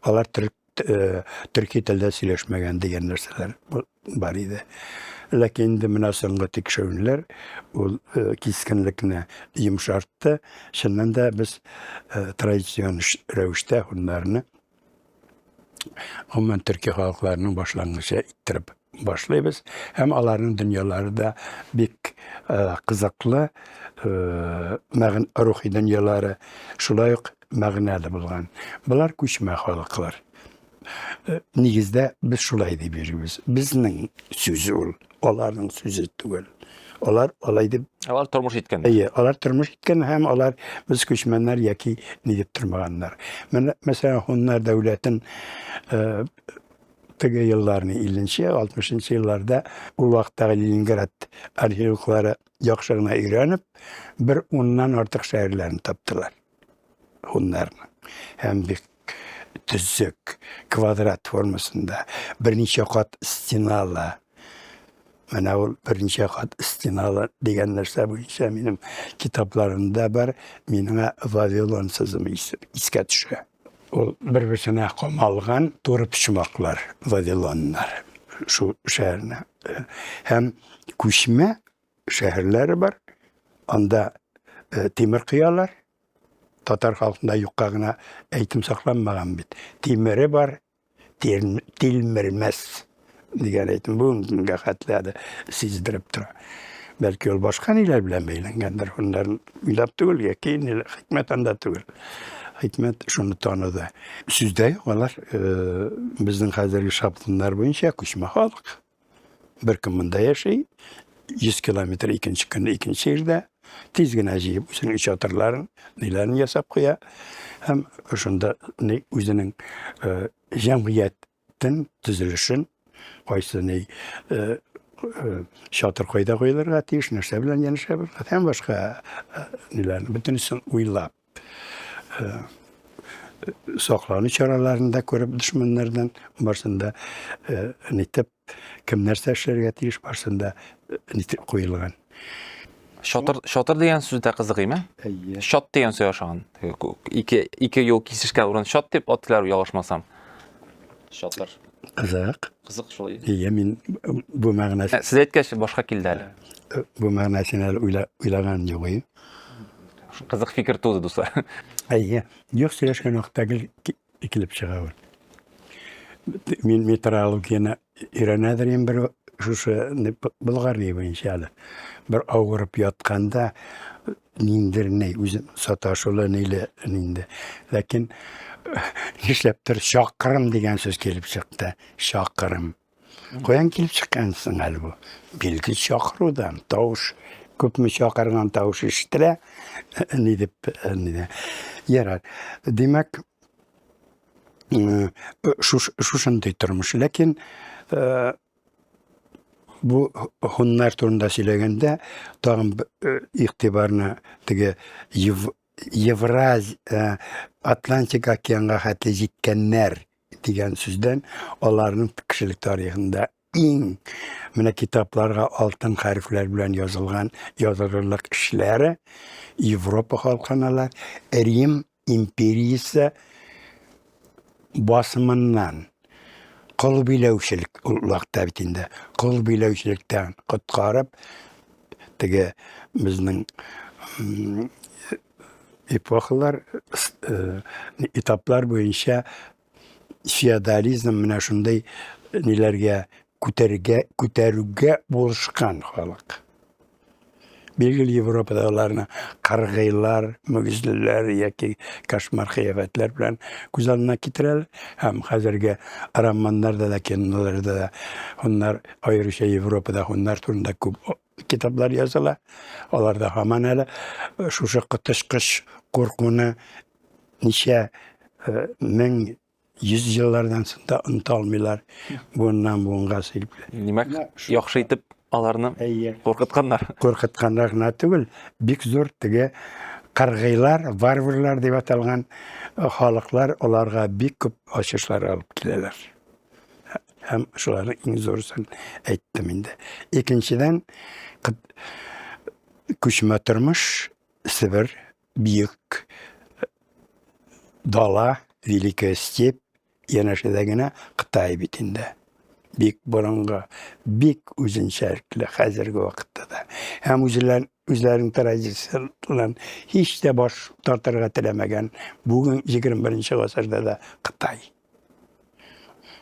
Алар төрки телдә сөйләшмәгән дигән нәрсәләр бар иде. Ләкин инде менә соңгы тикшерүләр ул кискенлекне йомшартты. Шуннан да без традицион рәвештә хуннарны Гомумән Төркия халыкларының башлангычы иттереп башлыйбыз. Һәм аларның дөньялары да бик кызыклы, рухи дөньялары шулай ук мәгънәле булган. Булар күчмә халыклар. Нигездә без шулай дип йөрибез. Безнең сүз ул, аларның сүзе түгел. Алар алай дип Алар тормыш иткән. алар тормыш иткән һәм алар без күчмәннәр яки ни дип тормаганнар. Мәсәлән, хуннар дәүләтен теге елларны 50-нче, 60-нчы елларда ул вакыттагы Ленинград археологлары яхшы гына өйрәнеп, бер 10-нан артык шәһәрләрне таптылар. Хуннарны. Һәм бик төзек, квадрат формасында берничә кат стеналы. Менә ул берничә кат стеналы дигән нәрсә буенча минем китапларымда бар, минеңа Вавилон сызымы искә төшә. Ул бер-берсенә камалган туры почмаклар, Вавилоннар, шу шәһәрне. Һәм күчмә шәһәрләре бар. Анда тимер кыялар. Татар халкында юкка гына әйтем сакланмаган бит. Тимере бар, тилмермәс дигән әйтем бүгенгә хәтләде сиздереп тора. Бәлки ул башка ниләр белән бәйләнгәндер. Хуннар уйлап түгел, яки хикмәт анда түгел. Хикмәт шуны таныды. Сүздә алар безнең хәзерге шаблоннар буенча күчмә халык. Бер кем монда яши, 100 километр икенче көнне икенче җирдә тиз генә җыеп үзенең чатырларын, ниләрен ясап куя. Һәм шунда үзенең җәмгыятен төзелешен кайсы чатыр кайда куйларга тиеш, нәрсә белән янәшә белән, һәм башка ниләрне бөтенесен уйлап саклану чараларында күреп дошманнардан барсында нитеп кем нәрсә эшләргә тиеш барсында нитеп куелган. Шатыр дигән сүз дә кызык име? Шат дигән сүз ашаган. Ике юл кисешкән урын шат дип атлар ялгышмасам. Шатыр. Кызык. Кызык шулай. Мин бу мәгънәсе Сез әйткәч башка килде әле. бу мәгънәсен уйлаган юк. Кызык фикер туды дуслар. Юк сөйләшкән вакытта килеп чыга ул. Мин метрологияны өйрәнәдер бер шушы Болгария буенча әле. Бер авырып ятканда ниндер үзен саташулы ниле нинде. Ләкин нишләптер чакрым дигән сүз килеп чыкты. Чакрым. Каян килеп чыккансың әле бу? Билге чакырудан тавыш күпме чакырган тавыш ишетелә. Ни дип ярар. Димәк шушындый тормыш. Ләкин бу хуннар турында сөйләгәндә тагын игътибарны теге Атлантик океанга хәтле җиткәннәр дигән сүздән аларның кешелек тарихында иң менә китапларга алтын хәрефләр белән язылган язылырлык эшләре Европа халкыналар Рим империясе басымыннан кол биләүчелек вакытта бит инде кол биләүчелектән коткарып теге безнең эпохалар этаплар буенча феодализм менә шундый ниләргә күтәрүгә булышкан халык. Билгеле Европада аларны каргыйлар, мөгезлеләр яки кошмар хыяфәтләр белән күз алдына китерәләр. Һәм хәзерге романнарда да, киноларда да хуннар аеруча Европада хуннар турында күп китаплар языла. Аларда һаман әле шушы кытышкыч куркуны ничә 1100 еллардан соң оныта алмыйлар. Bundan буынга сыйып. Димәк, яхшы итеп аларны куркытканнар. Куркытканнар гына түгел, бик зур теге каргыйлар, варварлар дип аталган халыклар аларга бик күп ачышлар алып киләләр. Һәм шуларның иң зурысын әйттем инде. Икенчедән, күчмә тормыш, Сибир, бик дала, Великая степь, янәшәдә генә Кытай бит инде. bik burunga, bik üzünçerikli hazırki vakitte da. Hem üzlerin tradisiyalan hiç de boş tartarga tilemegen bugün 21. asırda da Kıtay.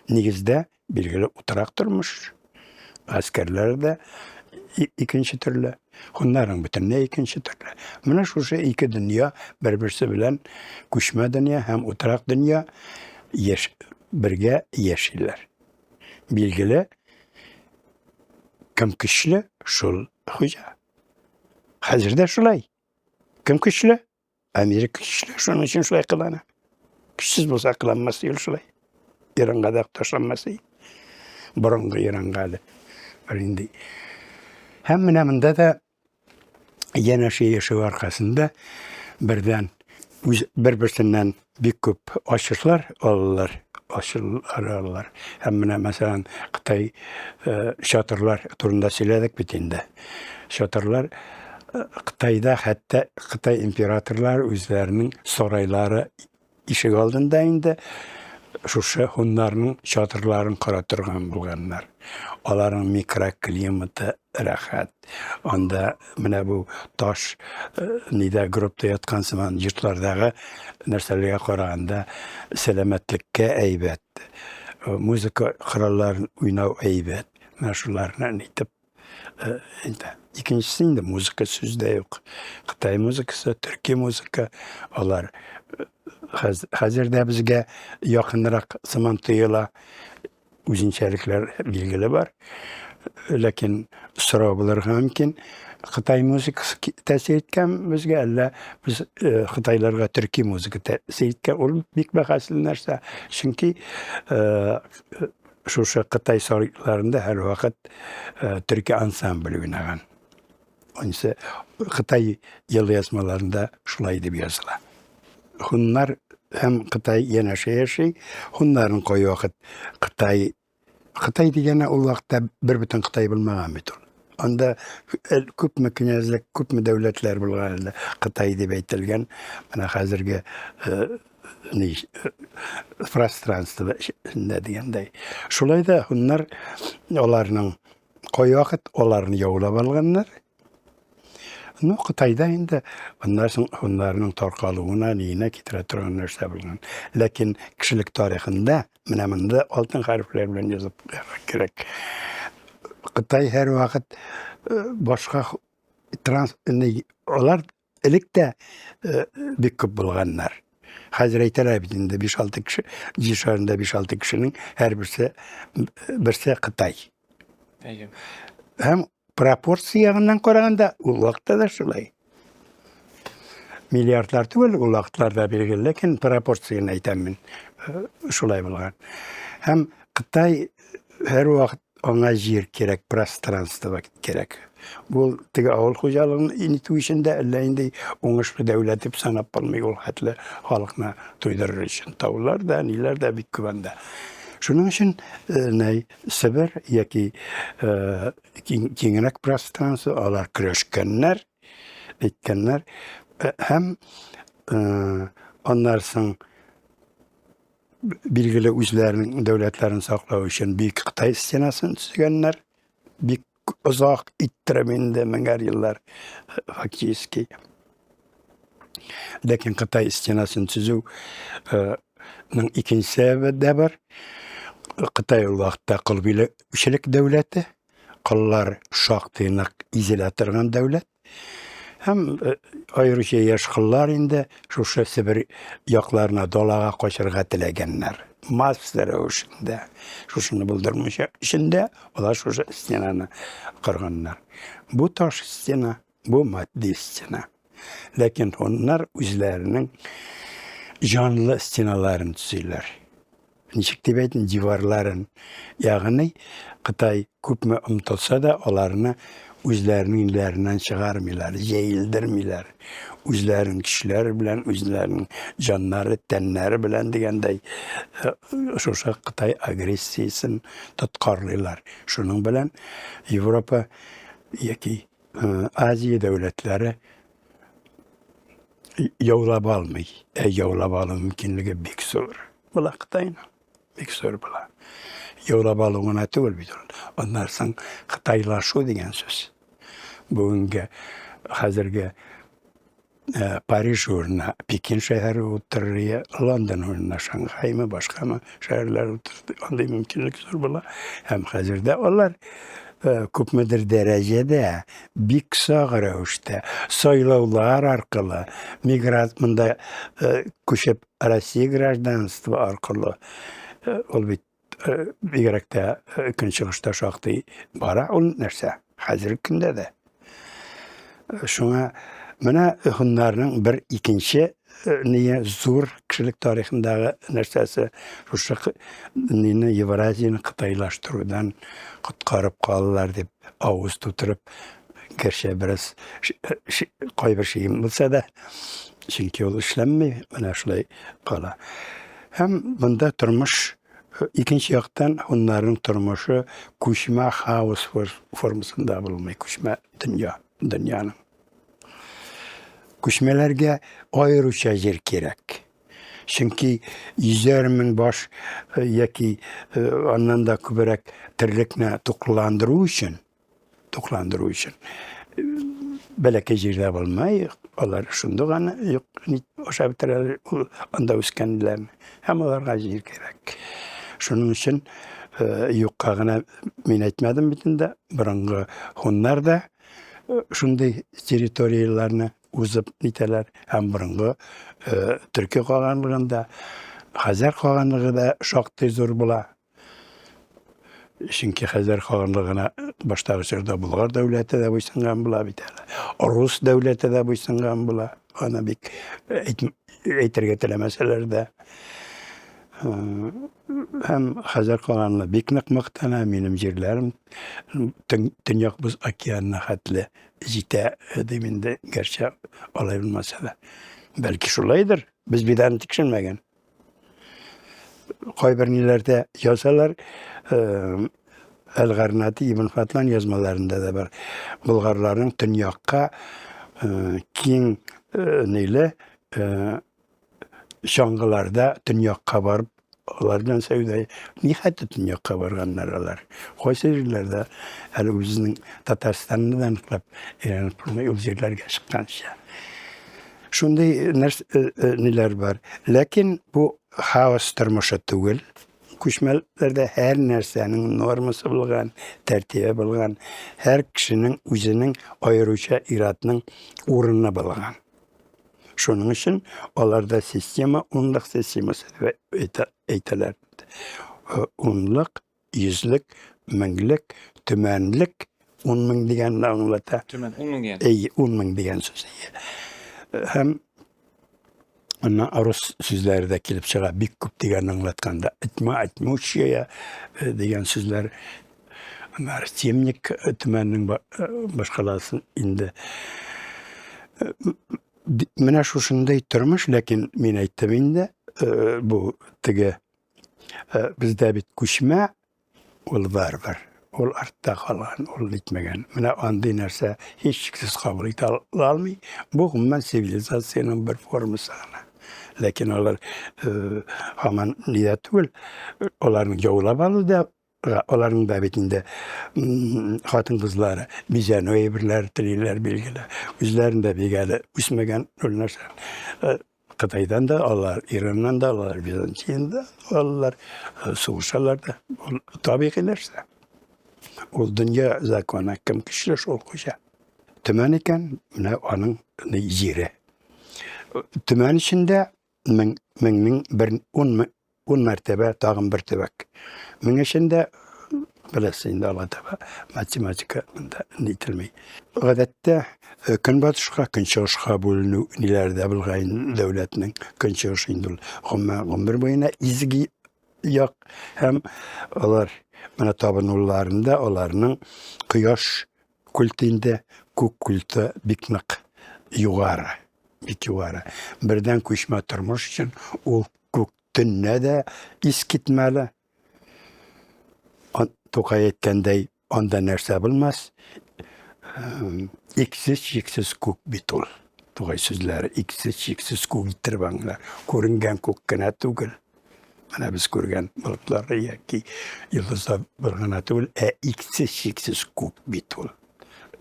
Nigizde bilgili oturak durmuş. Askerler de ikinci türlü. Onların bütün ne ikinci türlü. Buna şu şey iki dünya birbirisi bilen kuşma dünya hem oturak dünya birge yeşiller. Bilgili kim kişili şul hoca. Hazırda şulay. Kim kişili? Amerika kişili. Şunun için şulay kılana. Kişisiz bulsa kılanması yıl şulay. İran'da taşlanması. Burungu İran'da. Şimdi hemen da yine şey yaşı arkasında birden birbirsinden bir köp aşırlar alırlar. Aşırlar. Hemen mesela Kıtay şatırlar turunda söyledik bitinde. Şatırlar Kıtay'da hatta Kıtay imparatorlar özlerinin sarayları işi aldığında indi. Şuşa onların şatırların karatırgan bulganlar. Onların mikroklimatı rahat. Onda mine bu taş nida grupta yatkan zaman yurtlardağı nerselere qaraganda selametlikке eybet. Müzika kralların oynav eybet. Şularla nitip İkincisinde müzika sözde yok. Kıtay müzikası, Türkiye müzika olar. Hazırda bizge yakınırak samantıyla üzünçerikler bilgili var. Lakin sıra bulur mümkün. Kıtay müzikası tesir etken bizge alla biz Kıtaylarga Türkiye müzika tesir etken ol bik bakasıl narsa. Çünkü şu Kıtay saraylarında her vakit Türkiye ansambli oynagan. Onsa Kıtay yıl yazmalarında şulaydı bir yazılar. Hunlar hem Kıtay yine şey, hunların koyu vakit Kıtay diyene o vakitte bir bütün Kıtay bilmağın bitir. Onda küp mü knyazlık, küp mü devletler bulgarlı Kıtay diye beytilgen, bana hazırki frastranslı ne diyende. Şulayda hunlar olarının koyu vakit olarını yavula balganlar. No Kıtay'da indi onların tarkalığına neyine kitreturan nerse bulgan. Lakin kişilik tarihinde meneminde altın harfler bilen yazıp gerek. Kıtay her vakit başka olar elikte bir küp bulganlar. Hazreti Rabi'nde 5-6 kişi, Cişar'ında 5-6 kişinin her birisi Kıtay. Hem proporsiyandan qaraganda ul vaqtda da şulay. Milyardlar tüvel ul vaqtlarda belgili, lakin proporsiyanı aytamen şulay bulgan. Hem Kıtay her vaqt ona yer kerek, prostranstvo vakit kerek. Bu tege avul hojalığın intuişinde elleyinde oңышlı devlet hep sanap balmay ol hatlı halkına toydurur için. Tavullar da, niler de bir küvanda. Şunun için Sibir yaki kengirek prostransı alar kreşkenler, etkenler hem onlarsın bilgili üzlerinin devletlerin saklağı için büyük Kıtay scenasını tüzgenler, büyük uzak ittireminde menger yıllar fakiski. Lakin Kıtay scenasını tüzü ikinci sebebi de var. Kıtay o vaqtda qılbıyla üçelik devleti, qıllar şaqtıynak izolatırgan devlet. Hem ayrıca yaş qıllar indi şu Sibir yaqlarına dolağa qoşırga tilegenler. Masları o şinde. Şunu buldurmuş içinde olar şu stenanı qırganlar. Bu taş stena, bu maddi stena. Lakin onlar üzlerinin canlı stenalarını tüzürler. Nişik debeydin civarların yağını Kıtay küpme umtulsa da onlarını üzlerinin illerinden çıkarmıyorlar, ceyildirmiyorlar. Üzlerin kişiler bilen, üzlerin canları, tenleri bilen degende şu Kıtay agresiyaсын tutkarlıyorlar. Şunun bilen Avrupa yaki Aziya devletleri yavlab almay. Yavlab alım mümkünlüğü bek zor. Bula Kıtay'ın bek zor bula. Яулап алуына түгел бит ул. Аннан соң Кытайлашу дигән сүз. Бүгенге хәзерге Париж урынына Пекин шәһәре утырыры, Лондон урынына Шанхаймы, башкамы шәһәрләр утырды. Андый мөмкинлек зур була. Һәм хәзердә алар күпмедер дәрәҗәдә бик сак рәвештә сайлаулар аркылы миграция күчеп Россия гражданство аркылы ул бит бигрәк тә көнчыгышта шактый бара ул нәрсә. Хәзерге көндә дә. Шуңа менә хуннарның бер икенче зур кешелек тарихындагы нәрсәсе шушы Евразияны кытайлаштырудан коткарып калалар дип авыз тутырып, гәрчә бераз кайбер шей булса да, чөнки ул эшләнми, менә шулай кала. Һәм монда тормыш икенче яктан хуннарның тормышы күчмә хаос формасында булмый, күчмә дөньяның. Күчмәләргә аеруча җир кирәк. Чөнки 100 мең баш яки аннан да күбрәк терлекне тукландыру өчен бәләкәй җирдә булмай, алар шундый гына юк, аша бетерәләр, анда үскәннәр, һәм аларга җир кирәк. Шуның өчен юкка гына мин әйтмәдем бит инде, борынгы хуннар да шундый территорияларны узып нитәләр, һәм борынгы Төркия калганлыгында, Хәзәр калганлыгы да шактый зур була. Чөнки Хәзәр калганлыгына баштагы чорда Болгар дәүләте дә буйсынган була бит әле. Рус дәүләте дә буйсынган була. Аны бик әйтергә теләмәсәләр дә. Һәм Хәзәр калганлыгы бик нык мактана, минем җирләрем Төньяк Боз океанына хәтле җитә дип инде, гәрчә алай булмаса да. Бәлки шулайдыр, без биданы тикшермәгән. Кайбер ниләрдә язалар, Әл-Гарнати Ибн Фатлан язмаларында да бар. Болгарларның төньякка киң ниле чаңгыларда төньякка барып, алардан сәүдә нихәтле төньякка барганнар алар. Кайсы җирләрдә әле үзенең Татарстаннан ныклап ул җирләргә чыкканча. Шундый ниләр бар. Ләкин бу хаос тормышы түгел. Күчмәләрдә һәр нәрсәнең нормасы булган, тәртибе булган, һәр кешенең үзенең аеруча иратның урыны булган. Шуның өчен аларда система унлык системасы дип әйтәләр. Унлык, йөзлек, меңлек, төмәнлек, 10 мең дигәнне аңлата. Төмән 10 мең дигән. 10 мең дигән сүз. Һәм аны рус сүзләре дә килеп чыга, бик күп дигән аңлатканда. Атмущая дигән сүзләр. Темник төмәннең башкаласын инде. Менә шушындай тормыш, ләкин мин әйттем инде, бу теге бездә бит күчмә ул бар. Ул артта калган, ул итмәгән. Менә андый нәрсә һич шиксез кабул итә алмый. Бу гомумән цивилизациянең бер формасы гына. Ләкин алар һаман нидә түгел, аларның яулап алуда, аларның да бит инде хатын-кызлары бизәнү әйберләр телиләр билгеле. Үзләрендә бигәле үсмәгән ул нәрсә. Кытайдан да алар, Ираннан да алар, Византиядан да алар, сугышалар да. Ул табигый нәрсә. Ул дөнья законы кем көчле шул хуҗа. Төмән икән, менә аның җире. Төмән эчендә меңнең 10 мәртәбә тагын бер төбәк. Мең эчендә беләсез инде алада математика монда нителми. Гадәттә көнбатышка, көнчыгышка бүленү ниләрдә булган дәүләтнең көнчыгышы инде ул гомер буена изге як һәм алар менә табынуларында аларның кояш культында күк культы бик нык югары. Бердән күчмә тормыш өчен ул күк төнне дә искитмәле. Тукай әйткәндәй, анда нәрсә булмас. Иксез күк бит ул. Тугай сүзләре иксез күк иттереп аңлар. Күренгән күк кенә түгел. Mana biz ko'rgan bulutlar yoki yulduzlar bir gana түгел, iksiz cheksiz ko'k bit ul.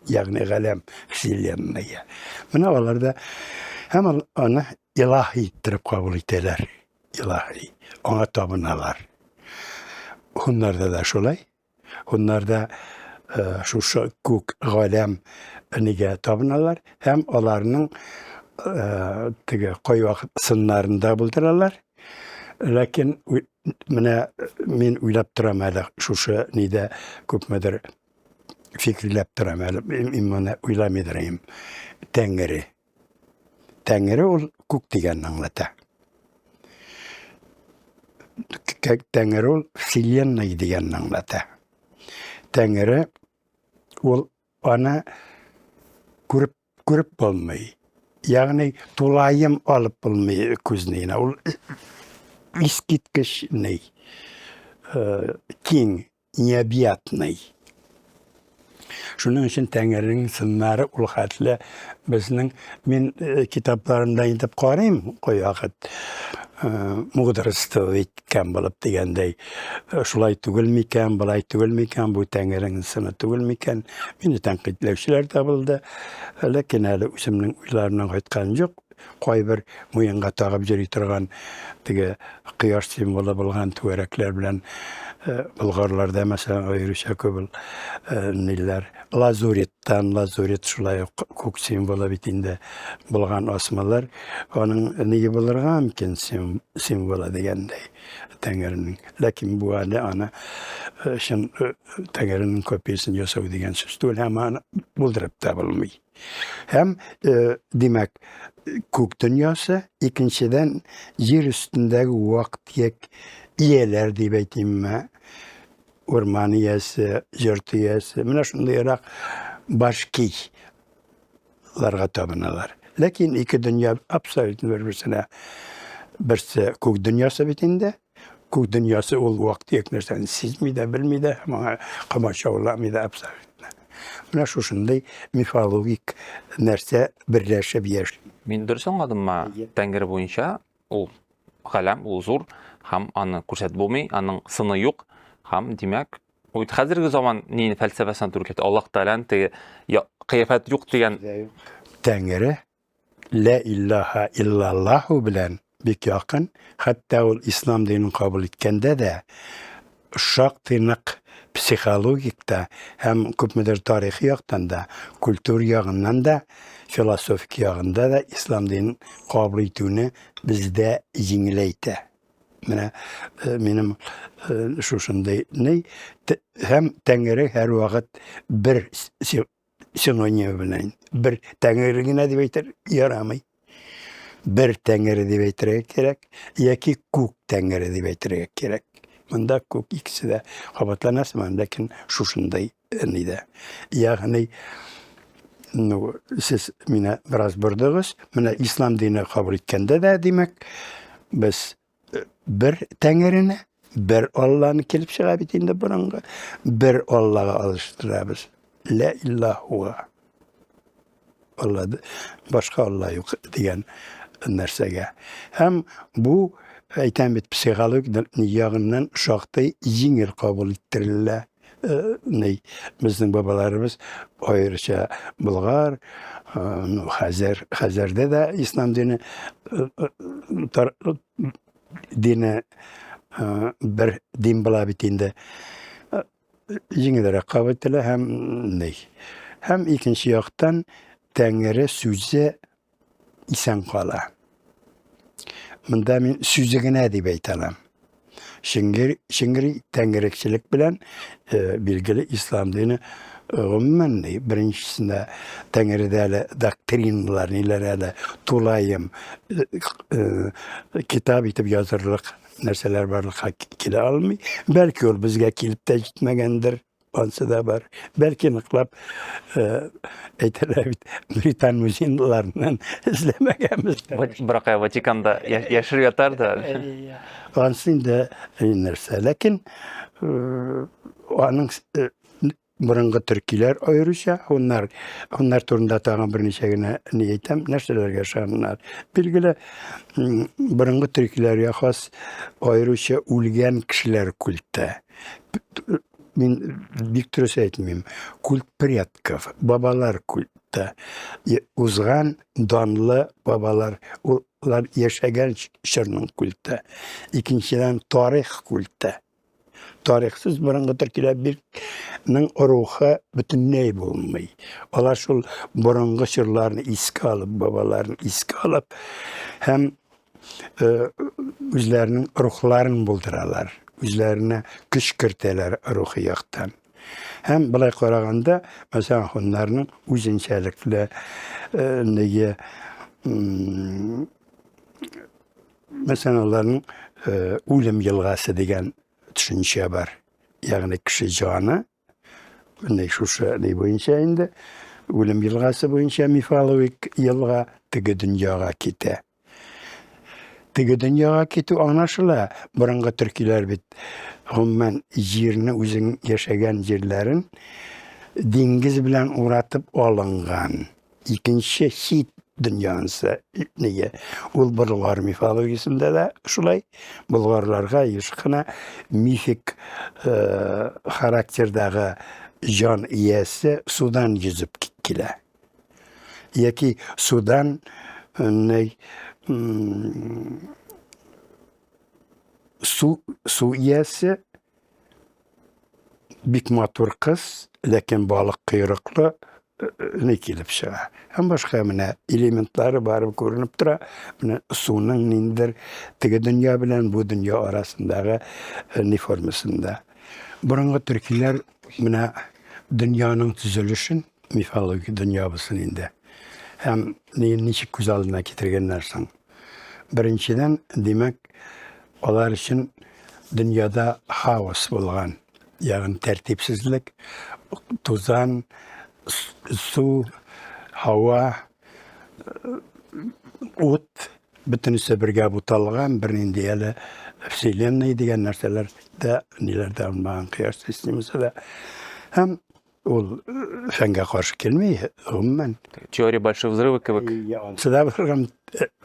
Ya'ni g'alam vsellenная. Mana ularda hem onu ilahi ettirip kabul ederler. İlahi. Ona tapınalar. Hunlarda da şolay. Hunlarda şu ko'k g'alam niga tapınalar. Hem onlarning qo'y vaqt sınlarında bildirarlar. Lakin mana men o'ylab turaman hali shu nida ko'pmadir fikrlab turaman hali mana o'ylamaydirayim. Tangri. Tangri ol ko'k deganni anglatadi. Tangri ol vsellenная deganni anglatadi. Tangri ol ona ko'rib bo'lmay. Ya'ni to'layim olib bo'lmay ko'zningni. Ol искиткіш ней, кең, необъятный. Шуның үшін Тәңірінің сыннары ул хәтле безнең мен китапларымда интеп карыйм, кой вакыт мудрство әйткән булып дигәндәй, шулай түгел микән, булай түгел микән, бу Тәңірінің сыны түгел микән? Мине тәнкыйтьләүчеләр табылды. Ләкин әле үземнең уйларымнан кайткан юк. Кайбер муенга тагып йөри торган теге кояш символы булган түгәрәкләр белән Болгарларда мәсәлән аеруча күп ниләр лазурит шулай күк символы бит инде булган асмалар аның нигә булырга мөмкин символы дигәндәй Тәңірнең. Ләкин бу әле аны өчен Тәңірнең копиясын ясау дигән сүз түгел, һәм аны булдырып та булмый. Һәм димәк күк дөньясы, икенчедән җир үстендәге вакыт ияләр дип әйтимме, урман иясе, җырт иясе, менә шундыйрак башкиларга табыналар. Ләкин ике дөнья абсолютно бер-берсенә берсе күк дөньясы бит инде. Күк дөньясы ул вакыт нәрсәне сизми дә, белми дә, һәм камачауламый да абсолютно. Менә шушындый мифологик нәрсә берләшеп яши. Мен дөрес аңладыммы? Тәңір буенча ул галәм, ул зур, һәм аны күрсәтеп булмый, аның сыны юк, һәм димәк, ул хәзерге заман нини фәлсәфәсен туры Аллаһ Тәгаләнең теге кыяфәт юк дигән Тәңре ла илляха иллаллаху белән бик якын, хәтта ул ислам динен кабул иткәндә дә шактый нык психологикта һәм күпмедер тарихи яктан да, культур ягыннан да, философик ягында да ислам динен кабул итүне бездә җиңеләйтә. Менә минем шушындай ней һәм Тәңре һәр вакыт бер синоним белән, бер Тәңре генә дип әйтер ярамый. Бер Тәңре дип әйтергә кирәк, яки күк Тәңре дип әйтергә кирәк. Монда күк икесе дә кабатланасымы, ләкин шушындай нидә. Ягъни сез мине бераз бордыгыз, менә ислам дине кабул иткәндә дә димәк, без бер Тәңрене, бер Алланы килеп чыга бит инде борынгы, бер Аллага алыштырабыз. Ла иллаһуа. Алла башка Алла юк дигән нәрсәгә. Һәм бу әйтәм бит психолог ягыннан шактый җиңел кабул иттерелә. Безнең бабаларыбыз аеруча Болгар, хәзердә дә ислам дине бер дин була бит инде. Җиңелрәк кабул ителә һәм икенче яктан Тәңре сүзе исән кала. Монда мин сүзе генә дип әйтәләм. Шиңгри тәңрекчелек белән билгеле ислам дине гомумән беренчесендә Тәңредә әле доктриналар, ниләр әле тулаем китап итеп язырлык нәрсәләр барлыкка килә алмый. Бәлки ул безгә килеп тә җитмәгәндер. Ансы да бар. Бәлки ныклап әйтәләр бит Британ музейларыннан эзләмәгәнбез. Бирок Ватиканда яшереп ятар да. Ансы инде нәрсә. Ләкин аның Burunғы türkiler ayrıca onlar turunda tağın bir neçe güne niyetem нәрселерге şanlar. Bilgili burunғы türkilerге has ayrıca ulgen kişiler kultta. Min bik türüs etmeyeyim. Kult предков, babalar kultta. Uzgan, danlı babalar, onlar yaşayan şırnın kultta. İkinciden tarih kultta. Tarihsiz burunғы türkiler birinin ruhu bütünley bulunmayı. Olar şul burunғы şırlarını iske alıp, babalarını iske alıp, hem üzlerinin ruhlarını bulduralar. Üzlerine kışkırteler ruhu yaktan. Hem bulay qaraganda, mesela onların üzünçelikli neye mesela onların ölüm yılgası degen düşünce var. Yani kişi canı ne ne boyunca indi ölüm yılgası boyunca mifalovik yılga tigi dünyaga kite. Tigi dünyaga kitu anlaşıla burunғы türkiler bit hommen yerini özün yaşayan yerlerin dengiz bilen uğratıp alıngan. İkinci Hit dünyası neye? Ol Bulgar mifolojisinde de şulay Bulgarlarga ешқына mifik karakterdagi can iyesi sudan yüzüp kile. Yaki sudan ne su iyesi bik matur kız, lakin balık kıyrıklı ne kilip çığa. Hem başka mine elementleri barıp görünüp dura, mine sunun nindir, tigi dünya bilen bu dünya arasındaki ne formasında. Burunғы türkiler mine dünyanın tüzülüşün mifologi dünyabısın indi. Hem neçik güzelliğine getirgenlersin. Birinciden demek olar için dünyada havas bulgan, yani tertipsizlik, tuzan, su, hava, ot, bütünüse birge butalgan, birinin diyeli Vселенная degen narsalar da nelerde almagan kıyas sistemisi de hem ol fenge karşı kelmeyi umumen. Теория большой взрыва kebek. Sıda bir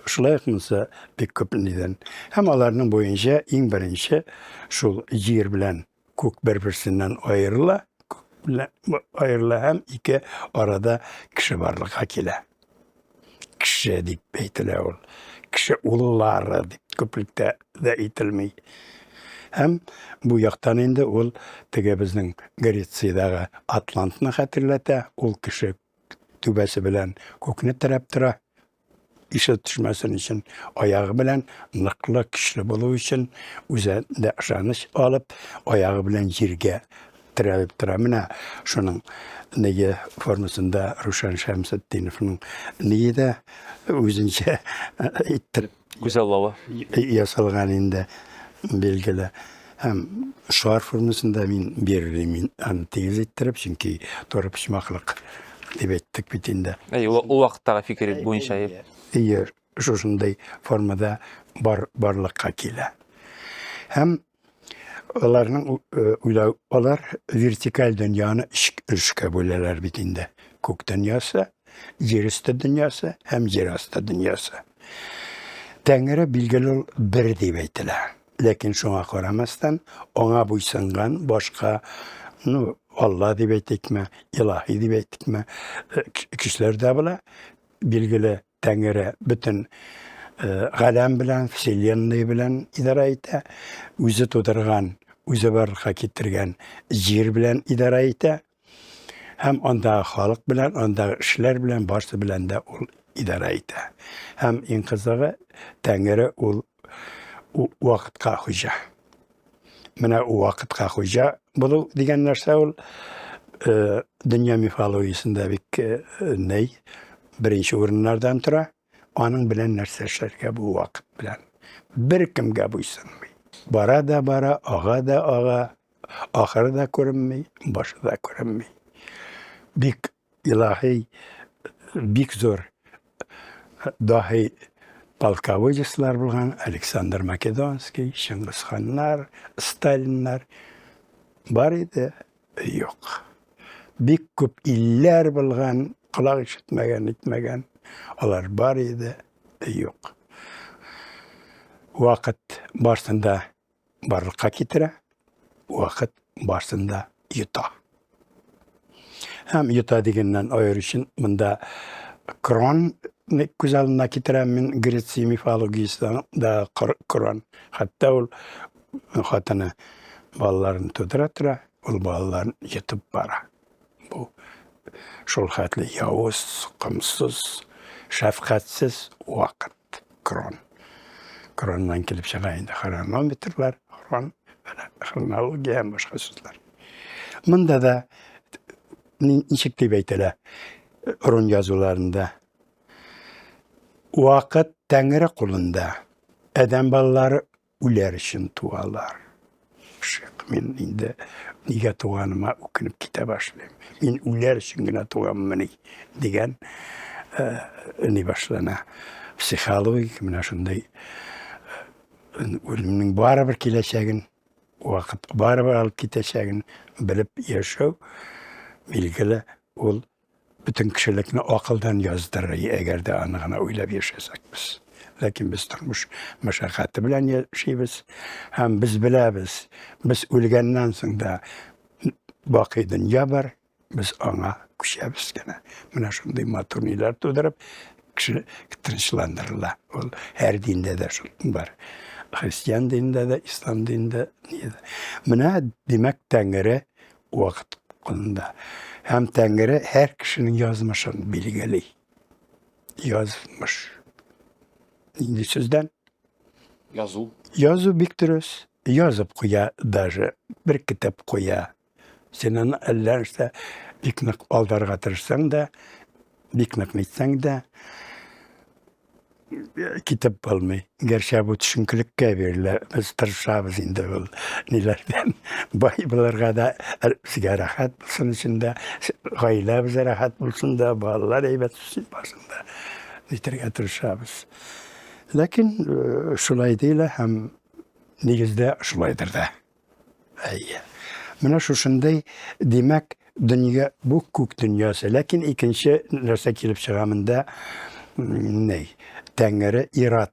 şulay etmese pek köp neden. Hem alarının boyunca en birinci şul yer bilen kök birbirsinden ayrıla hem iki arada kişi varlığa kile. Kişi deyip beytile ol. Kişi uluları deyip köplükte de eğitilmeyi. Hem bu yaktan indi ol tege bizning Gretsiyadagi Atlantni hatırlata, ol kişi tübesi bilen kökünü tarap tura. İşe düşmesin için ayağı bilen nıklı kişili buluğu için üzerinde şanış alıp ayağı bilen yerge tirayıp turamına şunun neye formasında Ruşen Şemsettin'in neye de özünce ittirip Güzel baba. yasalgan indi belgili. Hem şuar formasında min birimin tez ittirip çünkü doğru pişmaklık deb ettik bitinde. O vaqtdagi fikir boyunca Eğer şuşunday formada barlıkka kile. Hem onlar vertikal dünyanı üçe bölerler bitinde. Kök dünyası, yerüstü dünyası, hem yerastı dünyası. Tengere bilgili bir deyip eytiler. Lakin şuna koramasdan ona buysangan başka Allah deyip eytikme, ilahi deyip eytikme kişiler de bula bilgili Tengere bütün galem bilen, Vселенная bilen idara ete, özü tuturgan, özü barlığa getirgen yer bilen idara ete, hem onda halk bilen, onda işler bilen, barsı bilen de ol idara ete. Hem en kızığı Tengere ol vakitka hoca. Mine o vakitka hoca bulu degen narsa ol dünya mifolojisinde ney? Birinci orunlardan tura, onun bilen narsalarga bu vakit bilen. Bir kimge buysunmay. Bara da bara, ağa da ağa, ahırı da görünmey, başı da görünmey. Bik ilahi, bik zor, dahi polkovodcıslar bulgan, Alexander Makedonskiy, Şengizxanlar, Stalinlar var idi, yok. bik köp iller bulgan, kulak işitmegen, itmegen, olar bar idi, yok. Vakit barsında barlıkka kitire, vakit barsında yuta. Hem yuta degenden ayır için bunda Kur'an güzel kitire min Gretsiya mifologiyasından da Kur'an. Hatta ol hatana ballarını tutura ol ballarını yutup bara. Bu şol hatli yavuz, kımsız, şefkatsiz vakit Kur'an. Kur'an'dan kelip çıkayında kronometrler, Kur'an, kronologiya hem başka sözler. Bunda da nişikli beytele Rum yazılarında vakit Tengri kulunda adam balları ular için tuğalar. Min indi niye tuğanıma okunup kita başlayayım. Min ular için gına tuğanmını diyen ni başlana psikologik mina şunday ölümün barabir kileşegin vakit barabir alıp giteşegin bilip yaşav bilgili ol bütün kişilikni akıldan yazdırır eğer de anığına öyle bir yaşasak biz. Lakin biz turmuş meşakkatı bilen yaşayız. Hem biz biliriz. Biz ölgenden sonra baki dünya var. Biz ona kuşayız gene. Buna şunday matuniler tuturup kişi tinçlandırırlar. Her dinde de şundan var. Hristiyan dininde de, İslam dininde de. Buna demek Tengri vakit kulunda. Hem Tengri her kişinin yazmışını bilgili. Yazmış. Şimdi sizden yazı biktiriz. Yazıp koya даже bir kitap koya. Senin eller işte biknik aldarga tırsan da biknik nitsen de kitap almay. Gerçi bu düşünkülükке verirler. Biz tırşabız indi ol. Nelerden bayıbılarga da sigara rahat bulsun içinde, gayla bize rahat bulsun da, bağlılar eybet bulsun da. Nitirge tırşabız. Lakin şulay değil hem negizde şulaydır da. Buna şuşunday demek dünya bu kuk dünyası. Lakin ikinci nerse kelip çıgamında ne? Tengri irat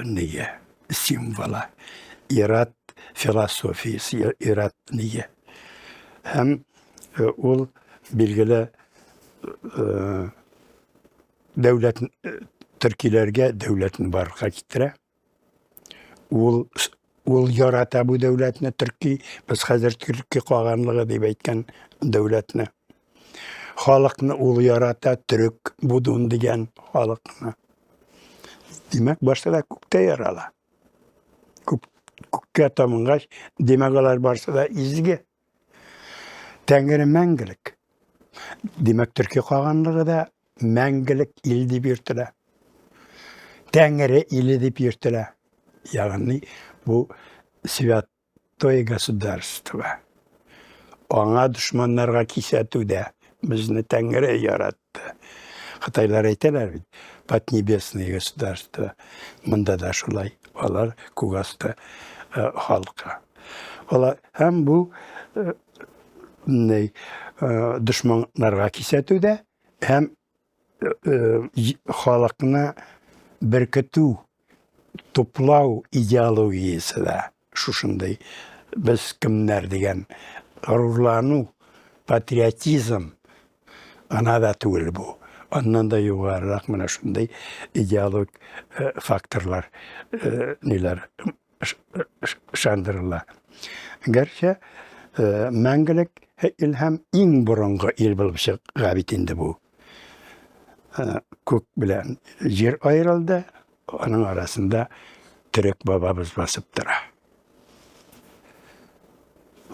niye? Simvola. İrat filosofisi, irat niye? Hem ol bilgili devlet Türkiye'lerge devletin barqa kitire. Ol yarata bu devletini Türkiye, biz hazır Türkiye qağanlığı deyip aytkan devletini. Halkını ol yarata Türk budun degen halkını. Demek başta da kukta yarala. Kukka tamıngaş demek olar barsa da izgi. Tengri mengilik. Demek Türkiye qağanlığı da mengilik ildi bir tüle. Tengri ildi bir tüle. Yani bu Svятое государство. Ona düşmanlarga kisatüde bizni Tengri yarattı. Xitaylar aytalar, Поднебесное государство. Mında da şulay. Olar kugastı halka. Olar hem bu düşmanlarga kisatüde hem halkına berketu toplav ideologiyası da şuşunday biz kimler degen gururlanu, patriotizm ana da tüül bu. Ondan da yuvarlak mana şunday ideolog faktörler neler şandırırlar. Gerçi mengilik ilham in burunga il buluşu gabitinde bu. Kuk bilen yer ayrıldı. Onun arasında Türk babamız basıp dura.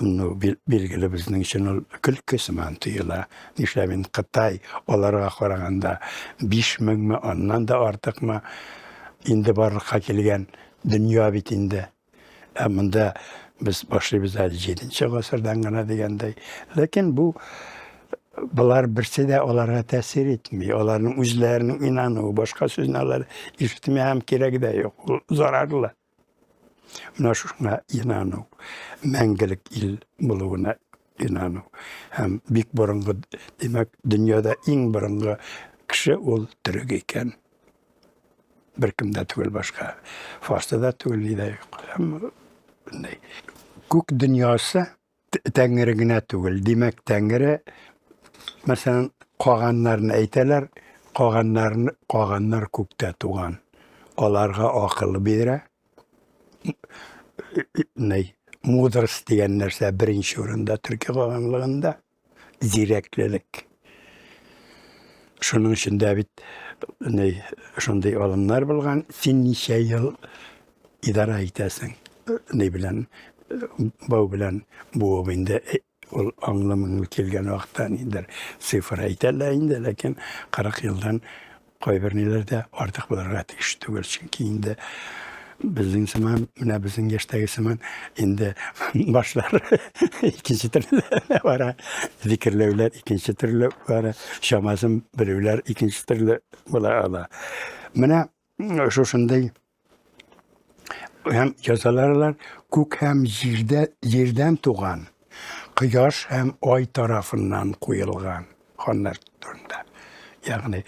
Bunu bilgili bizning için külküsü mantığıyla nişlemin Kıtay olarga qaraganda 5000 mi ondan da artık mı indi barlıkka kelgen dünya bitinde. Amında biz başlayız 7. asırdan gana degende. Lakin bular birisi de onlara tesir etmiyor. Onların özlerinin inanığı, başka sözlerle işitmeye hem gerek de yok. Zararlı. Buna şuna inanığı. Mengilik il buluğuna inaну. Hem bik burungu demek dünyada en burungu kişi ol Türk eken. Bir kimde tügül başka. Fas'ta da tügül de yok. Hem ne? Kuk dünyası Tengri'ne tügül. Demek Tengri mesela koğanlarını eyteler, koğanlar kukta tuğan. Olarga akıllı bire. Ne? Mudrs diyen nerse birinci orunda Türkiye koğanlığında zireklilik. Şunun için David ne? Şunday olanlar bulgan. Sen nice yıl idare etesin. Ne bilen? Bu bilen bu oyunda ol anlamını kelgen vaqttan indir sıfır aytala indi lakin 40 yıldan koyvernilerde artık bularga tüştügül çünkü indi bizning zaman mine bizning yaştagi zaman endi başlar ikinci türlü var zikrlevler ikinci türlü var şamazım bilevler ikinci türlü bular mine şu şunday hem yazılarlar kuk hem yerden tuğan Kıyaş hem ay tarafından koyulgan onlar turunda. Yani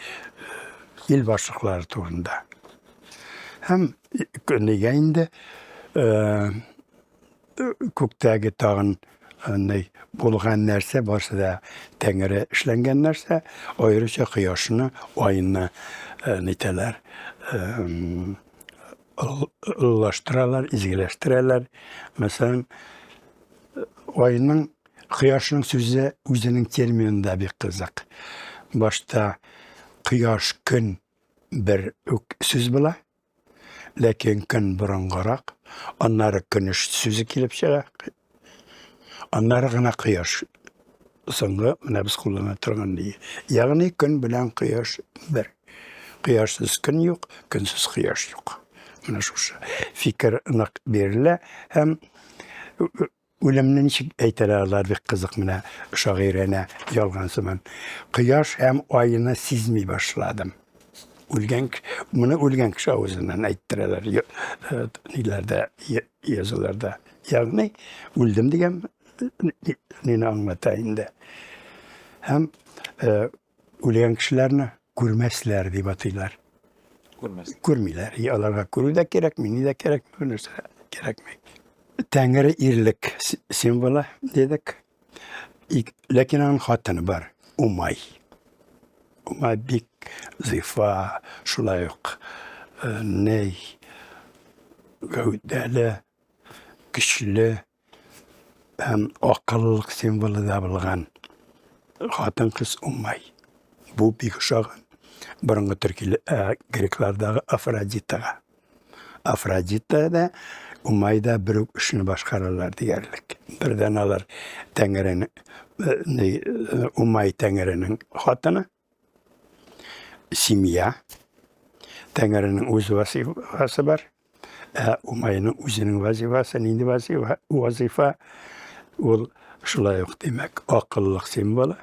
il başlıkları turunda. Hem neyinde kuktagi tağın ne bulgan nerse varsa da tengere işlengen nerse ayrıca kıyaşını ayını niteler ıllaştırırlar, izgileştirirler. Mesela ayının Kıyaşın sözü özünün termininde bir kızık. Başta kıyaş gün bir söz bula. Lakin gün burungarak. Onları günüş sözü kelip çıkar. Onları gına kıyaş. Sonra biz kullana turgan diye. Yani gün bilen kıyaş bir. Kıyaşsız gün yok, günsüz kıyaş yok. Mana şu fikir berile hem Ölümden içip eytelerler bir kızık mine şairene yalgansımın. Kıyaş hem ayını sizmi başladım. Bunu ölgen kişi ağzından eyttireler. Nilerde yazılarda. Yani öldüm diyem nene anlatayım da. Hem ölgen kişilerini görmezler diye batıylar. Görmeyler. Yalarga görü de gerekmiyor. Ni de gerekmiyor. Gerekmiyor. Tengri irlik simvolu dedik. Lakin onun hatını var. Umay. Umay bik zifa, şulay yok. Ney, gövdeli, güçlü, hem akıllılık simvolu da bulgan. Hatın kız Umay. Bu bir uşağın. Burungu Türkiye Greklerdagi Afroditaga. Afrodita da Umayda bir işini başkarırlar diyerlik. Birden alır Tengri'nin, Umay Tengri'nin hatını, Simya, Tengri'nin öz vazifası var. Umay'ın özünün vazifası, neydi vazifa? O şulay yok demek, akıllılık simvolu.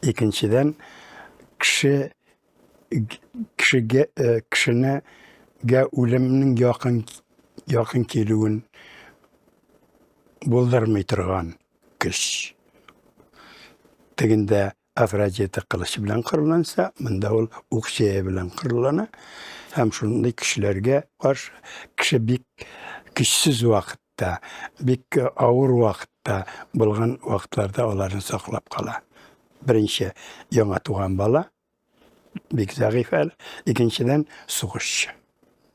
İkinciden, kişine ölümünün yakın kelüğün buldurmay turgan kış. Teginde Afrodita kılıç bilen kırılansa, mında ol ukşeye bilen kırılana, hem şunday kişilerge var. Kişi bik kişsiz vakitte, bik ağır vakitte bulgan vakitlarda onların saklap kala. Birinci yana tuğan bala, bik zayıfel. İkinciden soğuşçu.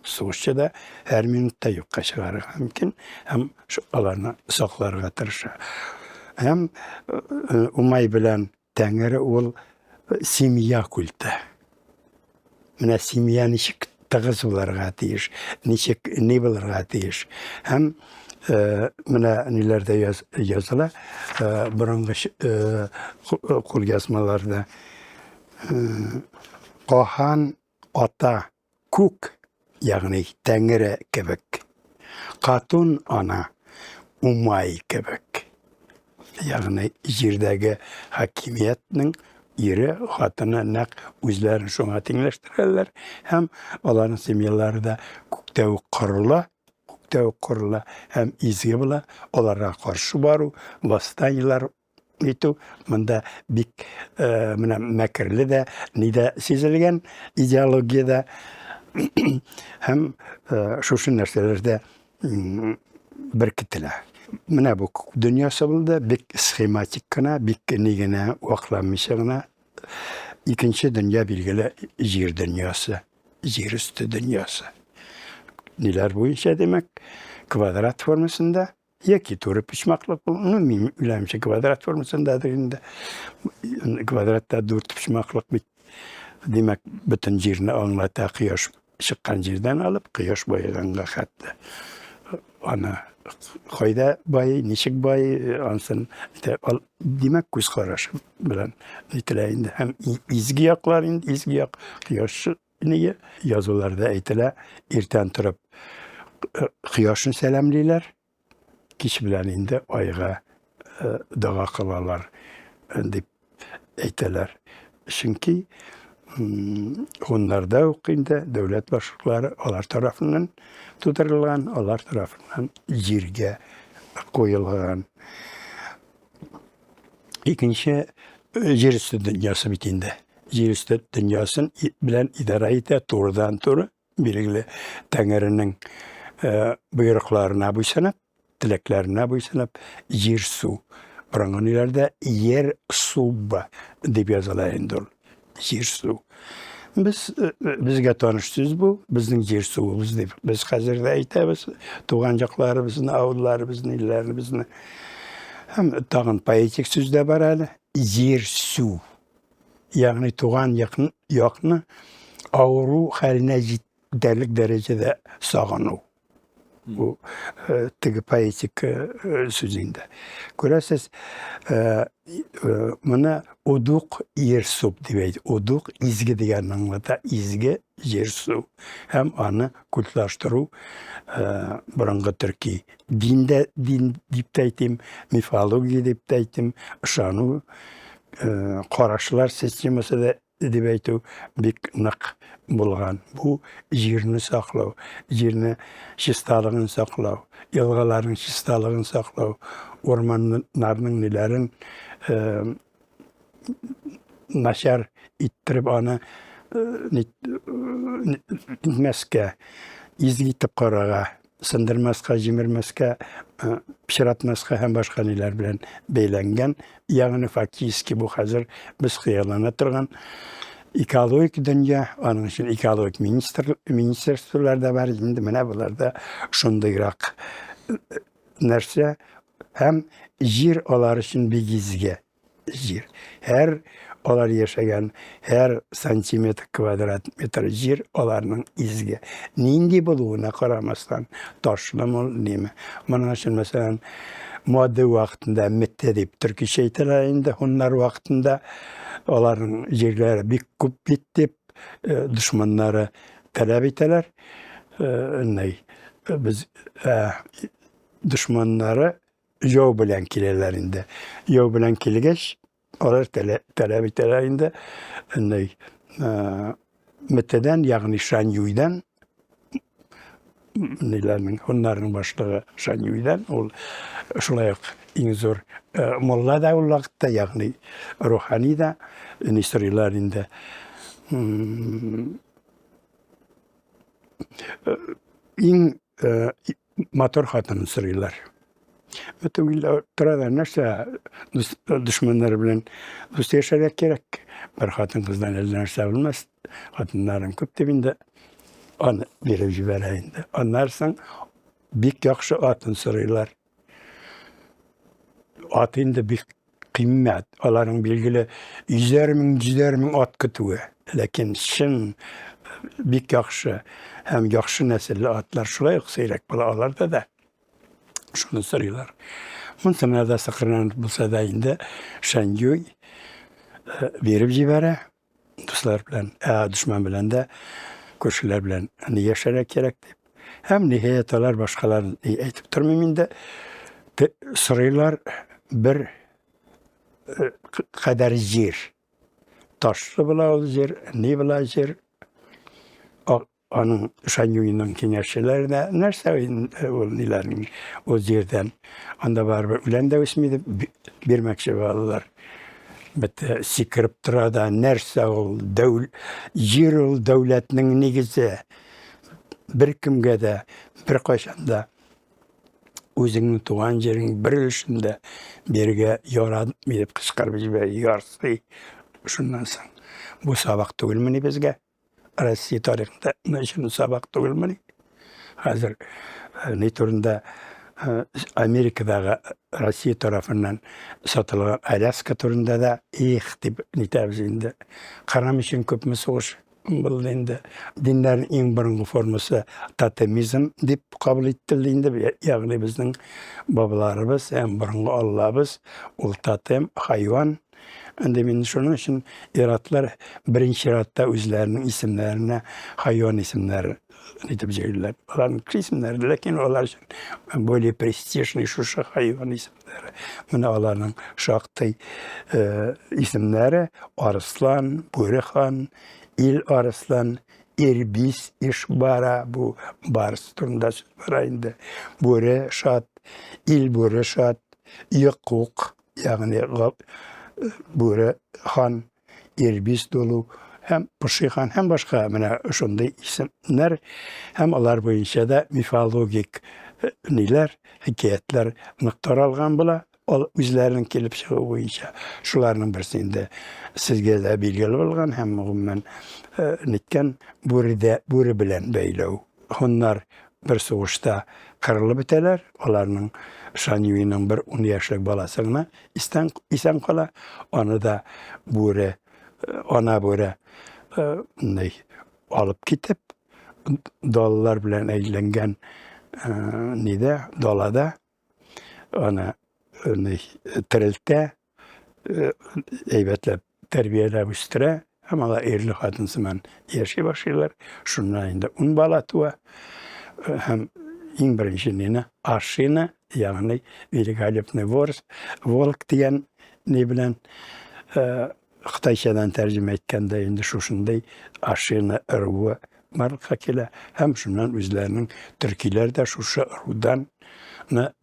Soğuşçu da her minutta yok kaçıgarı mümkün. Hem şu alanı saklarga tırışı. Hem Umay bilen Tengri ol simya kultu. Mine simya nişik tığız olarga tiyiş, nişik ne bularga tiyiş. Hem mine nilerde yazıla, burungu kul yazmalarda Kohan ata kuk yani Tengri kebek. Katun ana Umay kebek. Yani jirdagi hakimiyetinin yeri hatına nak özlerini şuna tinleştirirler. Hem onların simyaları da kuktev kurula hem izgi bula onlara karşı baru vastanyalar итү, монда бик менә мәкерле дә, нидә сизелгән идеологиядә һәм шушы нәрсәләрдә беркетелә. Менә бу дөньясы булды, бик схематик кына, бик ни генә вакламыйча гына. Икенче дөнья билгеле җир дөньясы, җир өсте дөньясы. Ниләр буенча демәк, квадрат формасында, яки туры почмаклык, мин уйлаемча квадрат формасындадыр инде. Квадратта дүрт почмаклык бит. Демәк, бөтен җирне аңлата, кояш чыккан җирдән алып, кояш байыганга хәтле. Аны кайда бай, ничек бай, ансын, демәк, күз карашы белән әйтелә инде. Һәм изге яклар инде, изге як кояш нигә язуларда әйтелә, иртән торып кояшны сәламлиләр, кич белән инде айга дага кылалар дип әйтәләр. Чөнки оннарда ук инде дәүләт башлыклары алар тарафыннан тудырылган, алар тарафыннан җиргә куелган. Икенче җир өсте дөньясы бит инде. Җир өсте дөньясын белән идара итә турыдан-туры, билгеле Тәңренең боерыкларына буйсынып, теләкләренә буйсынып, җир су. Борынгы yer суба дип языла инде ул. Җир су. Безгә таныш сүз бу, безнең җир суыбыз дип. Без хәзер дә әйтәбез, туган якларыбызны, авылларыбызны, илләребезне. Һәм тагын поэтик сүз дә бар әле. Җир су. Ягъни туган якны авыру хәленә җитәрлек дәрәҗәдә сагыну. Bu теге поэтик сүз инде. Күрәсез, моны удук yer суп дип әйтә. Удук изге дигән аңлата, изге җир су. Һәм аны культлаштыру борынгы төрки диндә, дин дип әйтим, мифология дип әйтим, ышану карашлар системасы да дип әйтү бик нык булган. Бу җирне саклау, җирне чисталыгын саклау, елгаларның чисталыгын саклау, орманнарның ниләрен начар иттереп аны нитмәскә, изге итеп карарга, сындырмаска, җимермәскә, пычратмаска һәм башка ниләр белән бәйләнгән. Ягъни фактически бу хәзер без хыяллана торган экологик дөнья, аның өчен экологик министрлыклар да бар инде, менә буларда шундыйрак нәрсә һәм җир алар өчен бик изге җир. Һәр алар яшәгән һәр сантиметр квадрат метр җир аларның изге. Нинди булуына карамастан, ташлымы, неме. Моның өчен мәсәлән, моды вакытында митте дип төркичә әйтелә инде, хуннар вакытында аларның җирләре бик күп бит дип дошманнары таләп итәләр. Без дошманнары яу белән киләләр инде. Яу белән килгәч, алар таләп итәләр инде. Миттедән, ягъни Шаньюйдан, ниләрнең, хуннарның башлыгы Шаньюйдан, ул шулай ук иң зур мулла да ул вакытта, ягъни рухани да, нисрилар инде. Иң матур хатын сырыйлар. Түгел торада нәрсә дошманнар белән дус яшәргә кирәк. Бер хатын кыздан нәрсә белмәс, хатыннарын күп дип инде аны биреп җибәрә инде. Аннан соң бик яхшы атын сырыйлар. Ат инде бик кыйммәт. Аларның билгеле 100,000 ат көтүе. Ләкин чын бик яхшы һәм яхшы нәселле атлар шулай ук сирәк була аларда да. Шуны сырыйлар. Монсына да сакранып булса да инде Шаньюй биреп җибәрә. Дуслар белән, дошман белән дә, күршеләр белән яшәргә кирәк дип. Һәм ниһаять алар башкалар әйтеп тормыйм инде. Сырыйлар бер кадәр җир. Ташлы була ул җир, ни була җир. Onun Şanyuy'un kengäşçileri de nerse ol nilerin o yerden. Onda barbar bilen de ismi birmekçi bağlılar. Bette sikirip turada nerse ol yer ol devletinin negizi bir kimge de bir kaşanda özünün tuğan jerin bir ülüşünde birge yoradmayıp kışkarıp jiber yarsı şundan soň. Bu sabak tügülmeni bizge? Rossiya tarihinde şunu sabak tügülmeni? Hazır ne turunda Amerika'da Rossiya tarafından satılgan Alaska turunda da dip nitabizinde karamışın köpme soğuş bu endi dinlerin en birinci forması totemizm dip kabul etildiğinde yani bizning babalarımız en birinci Allah'ımız ol totem hayvan. Endi men şunun için yaratlar birinci yaratta özlerinin isimlerine hayvan isimleri nitip jeydiler. Onların isimleri lakin olar için böyle prestijli şu hayvan isimleri. Mına onların şaktay isimleri Arslan, Buyrekhan, İl Arslan, İrbis, İşbara, bu Bars turunda söz var indi. Bure şat, İl Bure şat, Yakuk, yani Bure Han, İrbis dolu, hem Pışıhan hem başka şunday isimler hem onlar boyunca da mifologik niler, hikayetler nıktar algan bula. Ol üzlerinin kelip çığı boyunca şularının birisinde sizge de bilgili bolgan hem men nitken buri bilen beylew. Onlar bir soğuşta kırılıp biteler. Olarның Şanyuy'nın bir 10 yaşlık balasyna isen kala. Onu da ona alıp gitip dolalar bilen eğlengen dolada ona tirilte eybetle terbiyelep üstüre ama erli kadınsıman yaşay başlaylar. Şundan indi balatı hem en birinci aşını yani Великолепный Волк diyen ne bilen Xitayçadan tercüme etkende indi şuşunday aşını ırğı marka kele hem şundan özlerinin Türkiler de şuşa ırıdan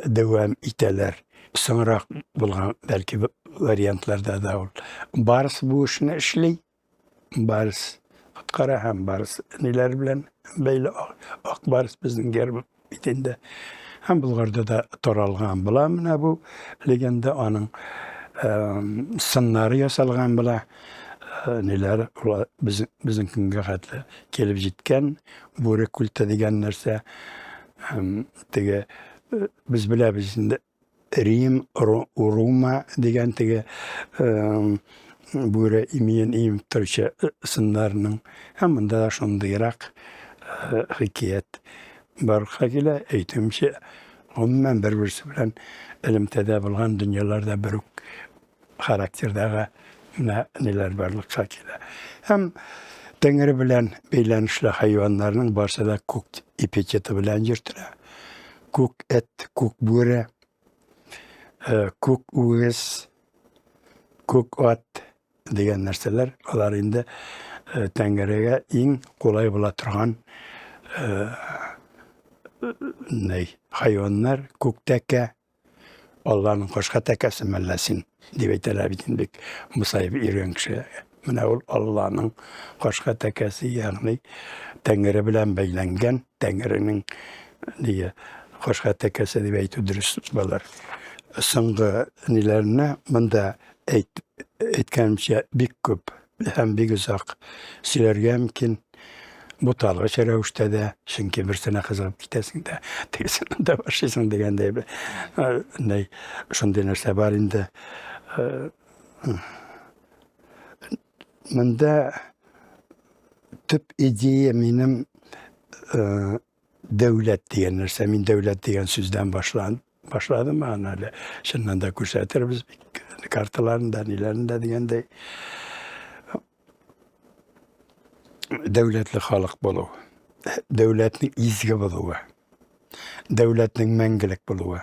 devam iteler. Sonra bulgan belki variantlarda da ol. Bars bu işini işley. Bars Kara hem bars neler bilen böyle bars bizning ger bitinde hem Bulgarda da toralgan bulamına bu legenda onun sınları yasalgan bula neler bizim künge hatlı kelip jitken bu rekulta degan narsa tege biz bilabizinde Rim, Roma degan tege bu imiyen Türkçe sınlarının hem de şundayrak hikayet barkakile eğitimci ondan birisi bilen elimtede bulgan dünyalarda bir karakterdagi neler barlık şakile. Hem Tengri bilen beylenişli hayvanlarının barsa da kuk epiteti bilen jirtire. Kuk et, kuk bure, kuk uğuz, kuk at degan narsalar olar indi Tengri'ge en kolay bola turgan hayvanlar kuk teke Allah'ın koşka tekesi mellesin diye telabidindik musayip iren kişi. Mine Allah'ın koşka tekesi yani Tengri bilen beylengen Tengri'nin diye koşka tekesi diye dürüst balar. Sıngı nilerine mında etkenimce bir köp hem bir güzak silerge mümkün bu talga şerevüşte de çünkü bir sene kızılıp gitesin de tersinin de başlısın degen de ne şundan nerse var indi mında tüp ideya benim devlet diyen nerse min devlet diyen sözden başladım anale şundan da kürsatırız kartlarından ilerinde diyen de devletli halk bolu, devletli izgi bolu, devletli mengelik bolu,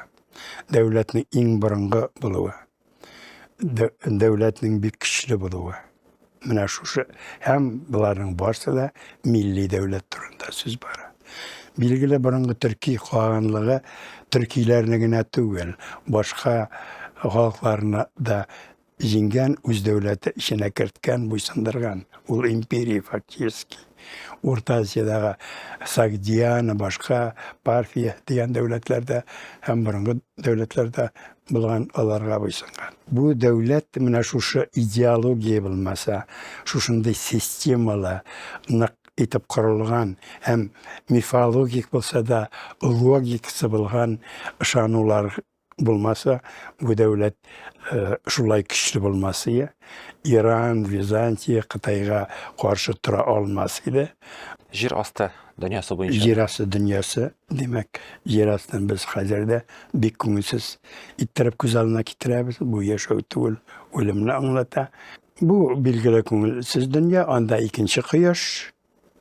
devletli en birinci bolu, devletli bir kişili bolu. Менә шушы һәм буларның барысы да милли дәүләт турында сүз бара. Билгеле борынгы төрки каганлыгы төркиләрне генә түгел, башка халыкларны да җиңгән, үз дәүләте эченә керткән, буйсындырган. Ул империя фактически. Урта Азиядагы Сагдиана, башка Парфия дигән дәүләтләрдә һәм борынгы дәүләтләрдә булган аларга буйсынган. Бу дәүләт менә шушы идеология булмаса, шушындай системалы, нык итеп корылган һәм мифологик булса да логикасы булган ышанулар булмаса, бу дәүләт шулай көчле булмасы, Иран, Византия, Кытайга каршы тора алмас иде. Жер асты дөньясы буенча. Җир асты дөньясы, демәк, җир астын без хәзердә бик күңелсез иттереп күз алдына китерәбез. Бу яшәү түгел, үлемне аңлата. Бу билгеле күңелсез дөнья, анда икенче кояш.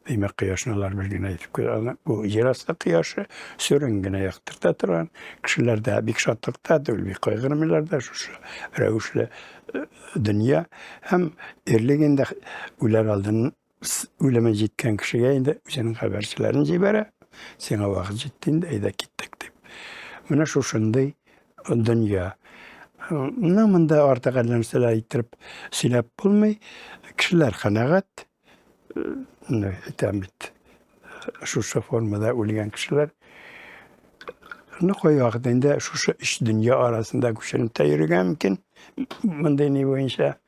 Демәк, кояшны алар бер генә әйтеп куйган. Бу җир асты кояшы сүрен генә яктырта торган. Кешеләр дә бик шатлыкта түгел, бик кайгырмыйлар да шушы рәвешле дөнья. Һәм эрлегендә үләр алдын үлеме җиткән кешегә инде үзенең хәбәрчеләрен җибәрә. Сиңа вакыт җитте инде, әйдә киттек дип. Менә шушындый дөнья. Монда артык нәрсәләр иттереп сөйләп булмый. Кешеләр канәгать. Әйтәм бит, шушы формада үлгән кешеләр кай вакыт инде шушы өч дөнья арасында күченеп тә йөргән мөмкин. Мондай ни буенча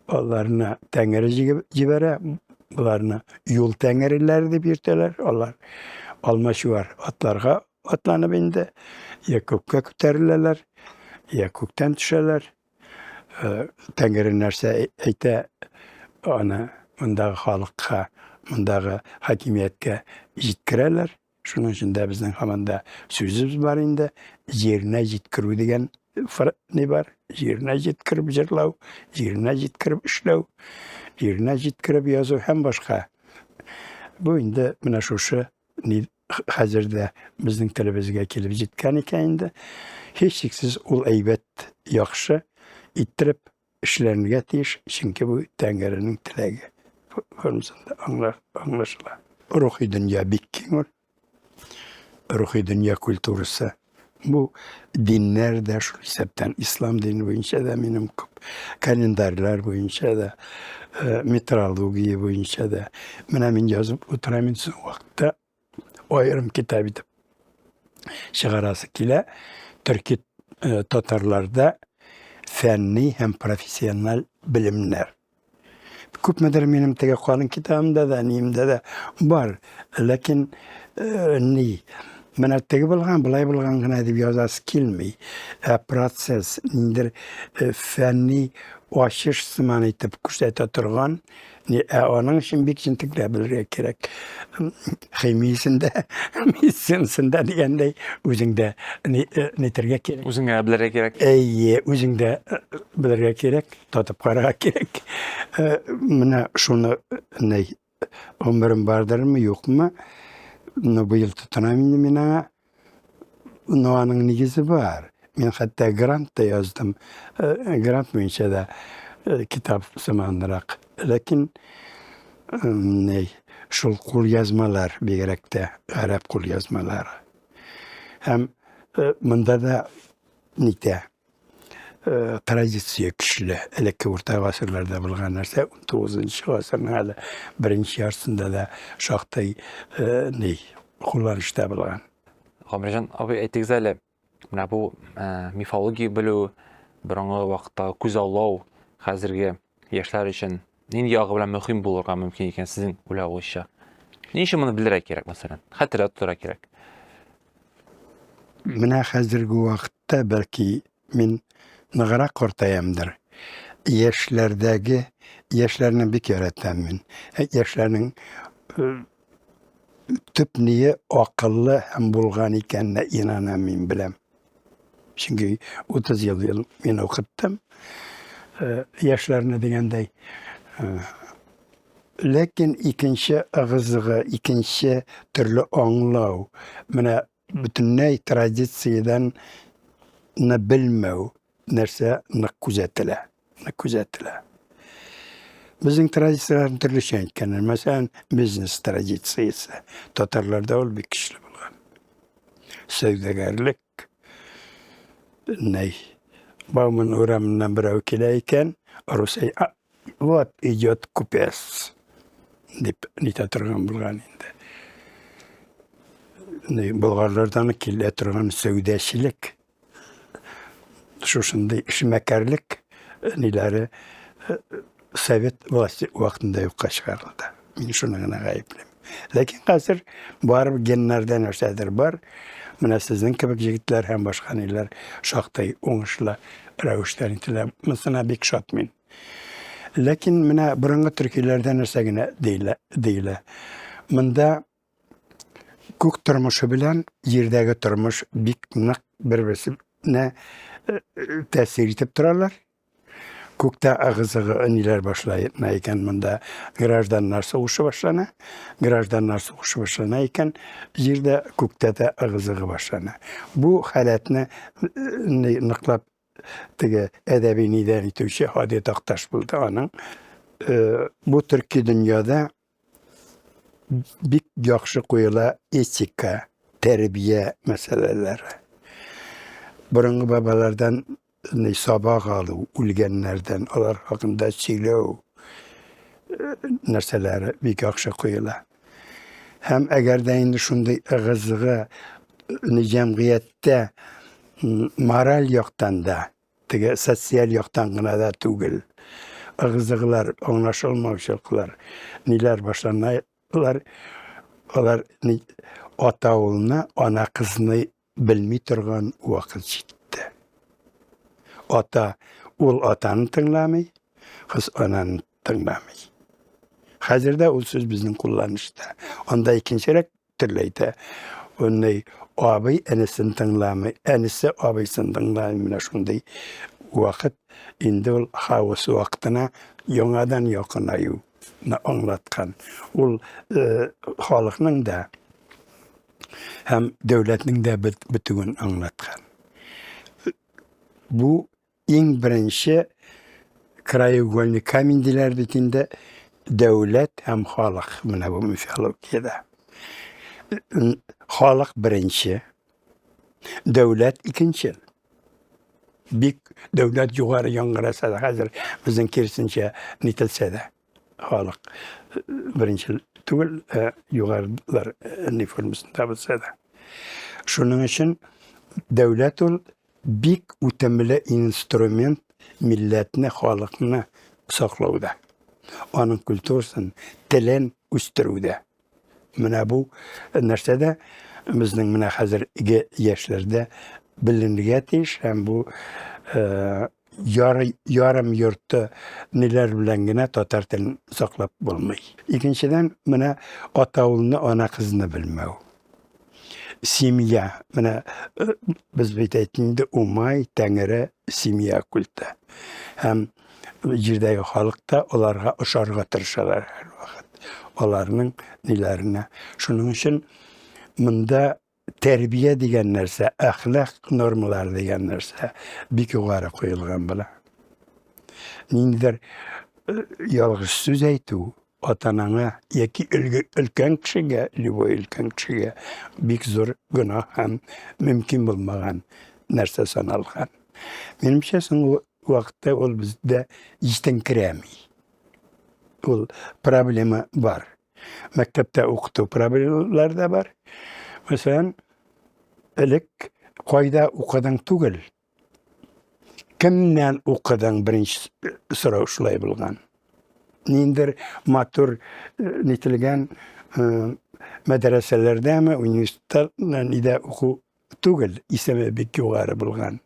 аларны Тәңре җибәрә, буларны юл тәңреләре дип йөртәләр. Алар алмачуар атларга атланып инде, я күккә күтәреләләр, я күктән төшәләр. Тәңре нәрсә әйтә, аны мондагы халыкка, мондагы хакимияткә җиткерәләр. Шуның өчен дә безнең һаманда сүзебез бар инде. Җиренә җиткерү дигән ни бар. Җиренә җиткереп җырлау, җиренә җиткереп эшләү, җиренә җиткереп язу һәм башка. Бу инде менә шушы хәзердә безнең телебезгә килеп җиткән икән инде. Һичшиксез ул әйбәт яхшы иттереп эшләргә тиеш, чөнки бу Тәңреның теләге. Формасында аңлашыла. Рухи дөнья бик киң. Рухи дөнья культурасы. Бу диннәр дә шул исәптән, ислам дине буенча да минем күп, календарьлар буенча да, метрология буенча да. Менә мин язып утырам инде вакытта аерым китап итеп чыгарасы килә. Төрки татарларда фәнни һәм профессиональ белемнәр. Күпмедер минем теге калын китабымда да, ниемдә дә бар. Ләкин ни, менә теге булган, булай булган гына дип язасы килми. Процесс, ниндер фәнни ачыш сыман итеп күрсәтә торган, аның өчен бик җентекләп белергә кирәк. Химиясендә, медицинасында дигәндәй, үзеңдә нитәргә кирәк. Үзеңә белергә кирәк. Үзеңдә белергә кирәк, татып карарга кирәк. Менә шуны гомерем бардырмы, юкмы? Быел тотынам инде мин аңа. Аның нигезе бар. Мин хәтта грант та яздым. Грант буенча да китап сыманрак. Ләкин шул кул язмалар, бигрәк тә гарәп кул язмалары. Һәм монда да нитә традиция көчле. Элекке урта гасырларда булган нәрсә 19-нчы гасырның әле беренче ярсында да шактый кулланышта булган. Гомерҗан абый, әйтегез әле, менә бу мифология белү, борынгы вакытта күз аулау хәзерге яшьләр өчен нинди ягы белән мөһим булырга мөмкин икән сезнең уйлавыгызча? Ни өчен моны белергә кирәк, мәсәлән? Хәтердә тотарга кирәк. Менә хәзерге вакытта бәлки мин ныграк картаямдыр. Яшьләрне бик яратам мин. Яшьләрнең төп ние акыллы һәм булган икәненә инанам мин беләм. Чөнки 30 ел мин укыттым. Яшьләрне дигәндәй. Ләкин икенче агызыгы, икенче төрле аңлау, менә бөтенләй традициядән белмәү нәрсә нык күзәтелә. Bizning traditsiyalarni turlicha aytganlar. Masalan, biznes traditsiyasi. Tatarlarda ol bir kişili bo'lgan. Savdogarlik. Ney? Bauman uğramından birov kelayken, Rusay, вот идет купец, deb nita turgan bo'lgan endi. Bulgarlardan kela turgan savdochilik, shunday ishmakarlik nilari Sovet vlasti vaqtida yo'qqa chiqarildi. Men shunigina g'ayiblim. Lekin hozir baribir genlardan narsadir bor. Mana sizning kabi yigitlar ham boshqa nelar shoqday o'ngishli ravishda intilamsina bek shodmen. Lekin mana burungi turkiylardan narsagina deyla. Bunda ko'k turmushi bilan yerdagi turmush bek naq bir-birine ta'sir etib turarlar. Ko'kda ag'izig'i nelar boshlaydi ekan, bunda grajdanlar sug'ushi boshlana. Grajdanlar sug'ushi boshlana ekan, yerda ko'kda da ag'izig'i boshlana. Bu holatni niqlab tege adabiy nidan etuvchi Hodi Taqtash bo'ldi onun. Bu turkiy dunyoda bek yaxshi qo'yila etika, tarbiya masalalari. Burungi babalardan sabah alı, ulgenlerden, onlar hakkında çiğlev narsaları bir yakşı koyula. Hem eğer de indi şunda ağızlığı cemiyette moral yoktan da, sosyal yoktan gına da tügül. Ağızlıklar, anlaşılmazlıklar, neler başlanırlar, onlar ata oğluna, ana kızını bilmey turgan vakit ciddi. Ata, ol atanı tınlamay, kız ananı tınlamay. Hazırda o söz bizim kullanışta. Onda ikinci türleydi. Onday, abi enesini tınlamay, enesi abisini tınlamay. Şunday vakit, indi ol havası vaktına yonadan yakınayı anlatkan. Ol halkının da, hem devletinin de bütünün anlatkan. Bu en birinci krayeugolni kamindilerdikinde devlet hem halk buna bu müfalokiyada. Halk birinci, devlet ikinci. Bir devlet yukarı yangırasa da hazır bizim kersince nitilse de halk birinci tügül yukarılar nüfusunda bulsa da. Şunun için devlet ol bik utemli instrument milletine, halkına saklauda. Onun kültürünü telen üstürüde. Mana bu narsada bizning mana hazır yaşlarda bilindiği hem bu yarım yurtta neler bilengine Tatar tilini saklap bulmay. İkinciden mana ata oğlunu, ana kızını bilmev. Simya, mana biz beyteytinde umay, tengere simya kultu. Hem yerdagi halkta onlarga uşarga tırışalar her vakit. Onlarının nelerine. Şunun için bunda terbiye degan narsa, ahlak normalar degan narsa bek yuqori qo'yilgan bo'la. Nindir yolg'iz so'z aytuv ota-onanga yoki ulkan kishiga, любой ulkan kishiga bek zo'r gunoh ham mumkin bo'lmagan narsa sanalgan. Menimcha so'nggi vaqtda ol bizda yetinkiramiy. Ol problema bor. Maktabda o'qituv problemalar da bor. Mesela ilk qoyda o'qidan tugul. Kimdan o'qidan birinchi so'rov shulay bo'lgan. Nindir matur netilgan madrasalardami, universitetlarda o'qu tugul ismi bek yuqori bo'lgan.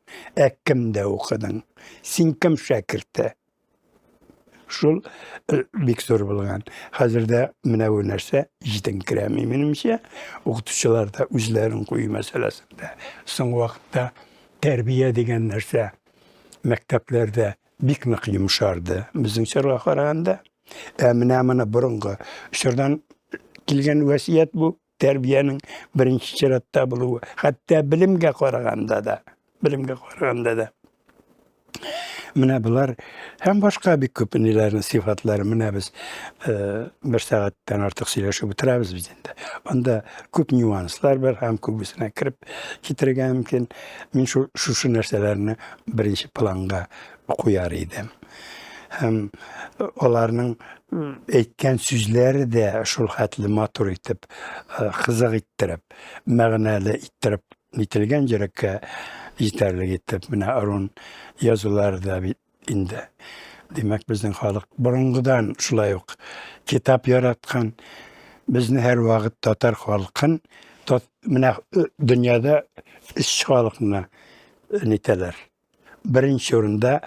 Kimda o'qidan? Sen kim shakirda? Şul bek zo'r bo'lgan. Hozirda mana bu narsa yetinkiramiy menimcha. O'qituvchilarda o'zlarining qo'yi masalasida. So'nggi vaqtda tarbiya degan narsa maktablarda bek yumshardi. Bizning chorga qaraganda mana burungi shundan kelgan vasiyat bu tarbiyaning birinchi chiratda bo'luvi. Hatto bilimga qaraganda da. Менә булар һәм башка бик күп ниләрне сыйфатлары менә без бер сәгатьтән артык сөйләшеп бетерәбез бит инде. Анда күп нюанслар бар һәм күбесенә кирип китергә мөмкин. Мин шушы нәрсәләрне беренче планга куяр идем. Һәм аларның әйткән сүзләре дә шул хәтле матур итеп, кызык иттереп, мәгънәле иттереп нителгән йөрәккә җитәрлек итеп, менә Арун язулары да бит инде. Димәк, безнең халык борынгыдан шулай ук китап яраткан, безне һәр вакыт татар халкын, менә дөньяда өч халыкны нителәр. Беренче урында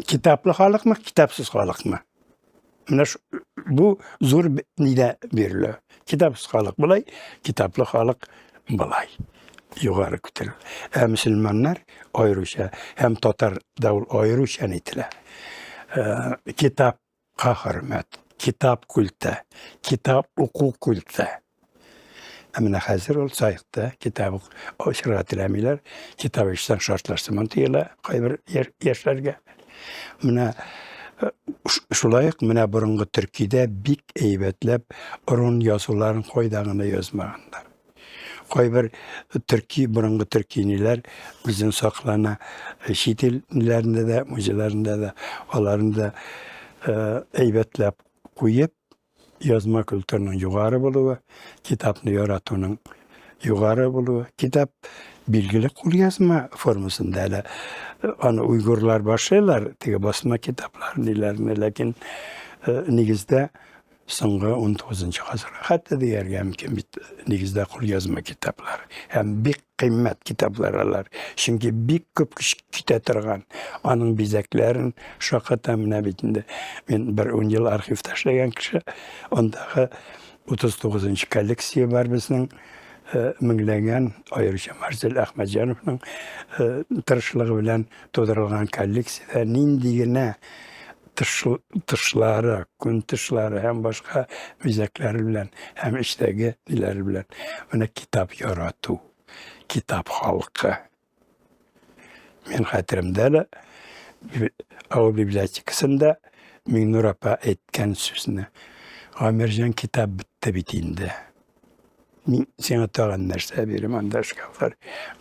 китаплы халыкмы, китапсыз халыкмы? Менә бу зур нидә бирелә. Китапсыз халык булай, китаплы халык булай. Югары күтәрелә. Мөселманнар аеруча, һәм татар да ул аеруча нителә. Китапка хөрмәт, китап культы, китап уку культы. Менә хәзер ул сайыкта китап укырга теләмиләр, китап ишетсәң шартлашсымын тиелә кайбер яшьләргә. Менә шулай ук менә борынгы Төркиядә бик әйбәтләп Арун язуларын кайдагына язмаганнар. Кайбер борынгы төркиниләр үзен саклана, чит илләрендә дә, музейларында да, аларында әйбәтләп куеп, язма культурының югары булуы, китапны яратуның югары булуы, китап билгеле кулъязма формасында әле аны уйгырлар башлыйлар, теге басма китаплар ниләрне, ләкин нигездә соңгы 19-нчы гасырга хәтта дияргә мөмкин бит нигездә кулъязма китаплар. Һәм бик кыйммәт китаплар алар. Чөнки бик күп китә торган. Аның бизәкләрен шакыта менә бит инде. Мин бер 10 ел архивта эшләгән кеше, андагы 39-нчы коллекция бар безнең меңләгән аеруча Марзел Әхмәтҗановның тырышлыгы белән тудырылган коллекциядә нинди генә тышлары, күн тышлары һәм башка бизәкләре белән, һәм эчтәге ниләре белән. Менә китап ярату, китап халкы. Мин хәтеремдә лә авыл библиотекасында Миңнур апа әйткән сүзне. Гамирҗан китап бетте бит инде. Мин сиңа тагын нәрсә бирәм, анда шкафлар.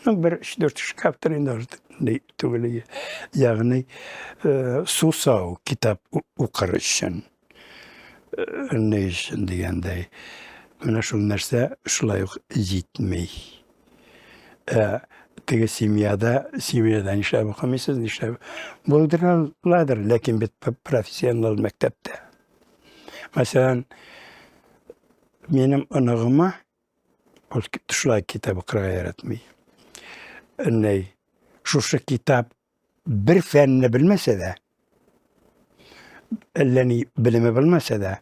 Бер 3-4 шкафтыр инде түгел. Ягъни сусау китап укыр өчен. Не өчен дигәндәй. Менә шул нәрсә шулай ук җитмәй. Теге семьяда нишләп укымыйсыз, нишләп булдыралар, ләкин бит профессионал мәктәптә. Мәсәлән, минем оныгыма ул шулай китап укырга яратмый. Шушы китап бер фәнне белмәсә дә, әллә ни белеме белмәсә дә,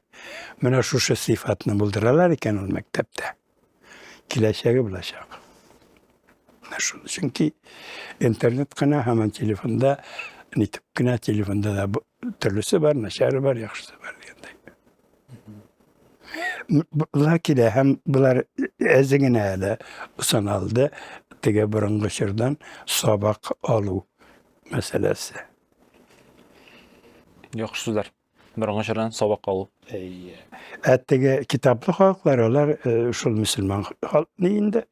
менә шушы сыйфатны булдыралар икән ул мәктәптә. Киләчәге булачак. Чөнки интернет кына һәм телефонда, нитеп кенә телефонда да төрлесе бар, начары бар, яхшысы бар дигәндәй. Ләкин һәм булар әзегенә әле саналды, теге борынгы чордан сабак алу мәсьәләсе. Яхшы сүзләр. Борынгы чордан сабак алу. Теге китаплы халыклар, алар шул мөселман халкы инде,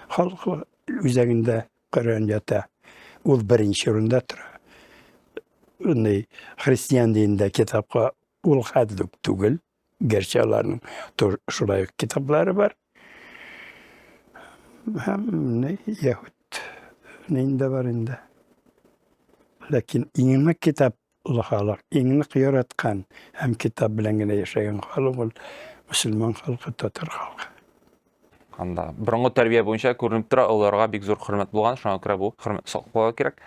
халкы үзәгендә Коръән ята. Ул беренче урында тора. Христиан динендә китапка ул хәтлек түгел. Gerçi alарның шулай китаплары бар. Һәм Яһуд нинде бар инде. Ләкин иңне китаплы халык, иңне яраткан һәм китап белән генә яшәгән халык ул мөселман халкы, татар халкы. Анда борынгы тәрбия буенча күренеп тора, аларга бик зур хөрмәт булган, шуңа күрә бу хөрмәт саклауга кирәк.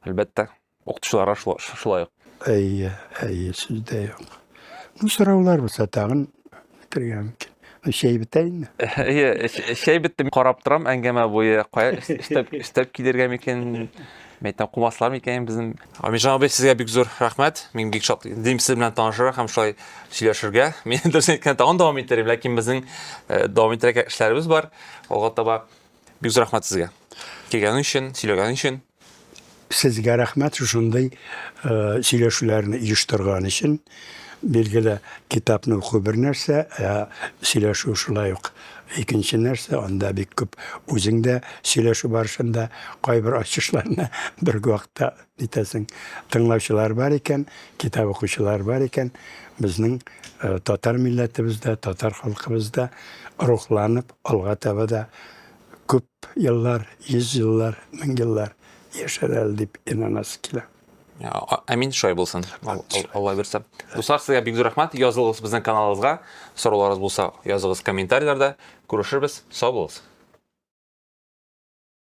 Әлбәттә, укытучыларга шулай ук. Сүздә юк. Сораулар булса тагын бетергә мөмкин. Шәй бетәйме? Шәй бетте. Карап торам, әңгәмә буе кая истәп килергә микән? Мәйтәм кумаслар микән безнең? Амирҗан абый, сезгә бик зур рәхмәт. Мин бик шатлы идем сез белән танышырга һәм шулай сөйләшергә. Мин дөресен әйткәндә тагын дәвам итәрем, ләкин безнең дәвам итәргә эшләребез бар. Алга таба бик зур рәхмәт сезгә. Килгәнең өчен, сөйләгәнең өчен. Сезгә рәхмәт шушындай сөйләшүләрне оештырган өчен. Билгеле, китапны уку бер нәрсә, сөйләшү шулай ук икенче нәрсә, анда бик күп үзеңдә сөйләшү барышында кайбер ачышларны бер вакытта итәсең. Тыңлаучылар бар икән, китап укучылар бар икән. Безнең татар милләтебездә, татар халкыбызда рухланып, алга таба да күп еллар, 100 еллар, 1000 еллар яшәрәл дип инанасы килә. Амин, шулай булсын. Алла берсә. Дуслар, сезгә бик зур рәхмәт. Язылыгыз безнең каналыбызга. Сорауларыгыз булса, языгыз комментарийларда. Күрешербез. Сау булыгыз.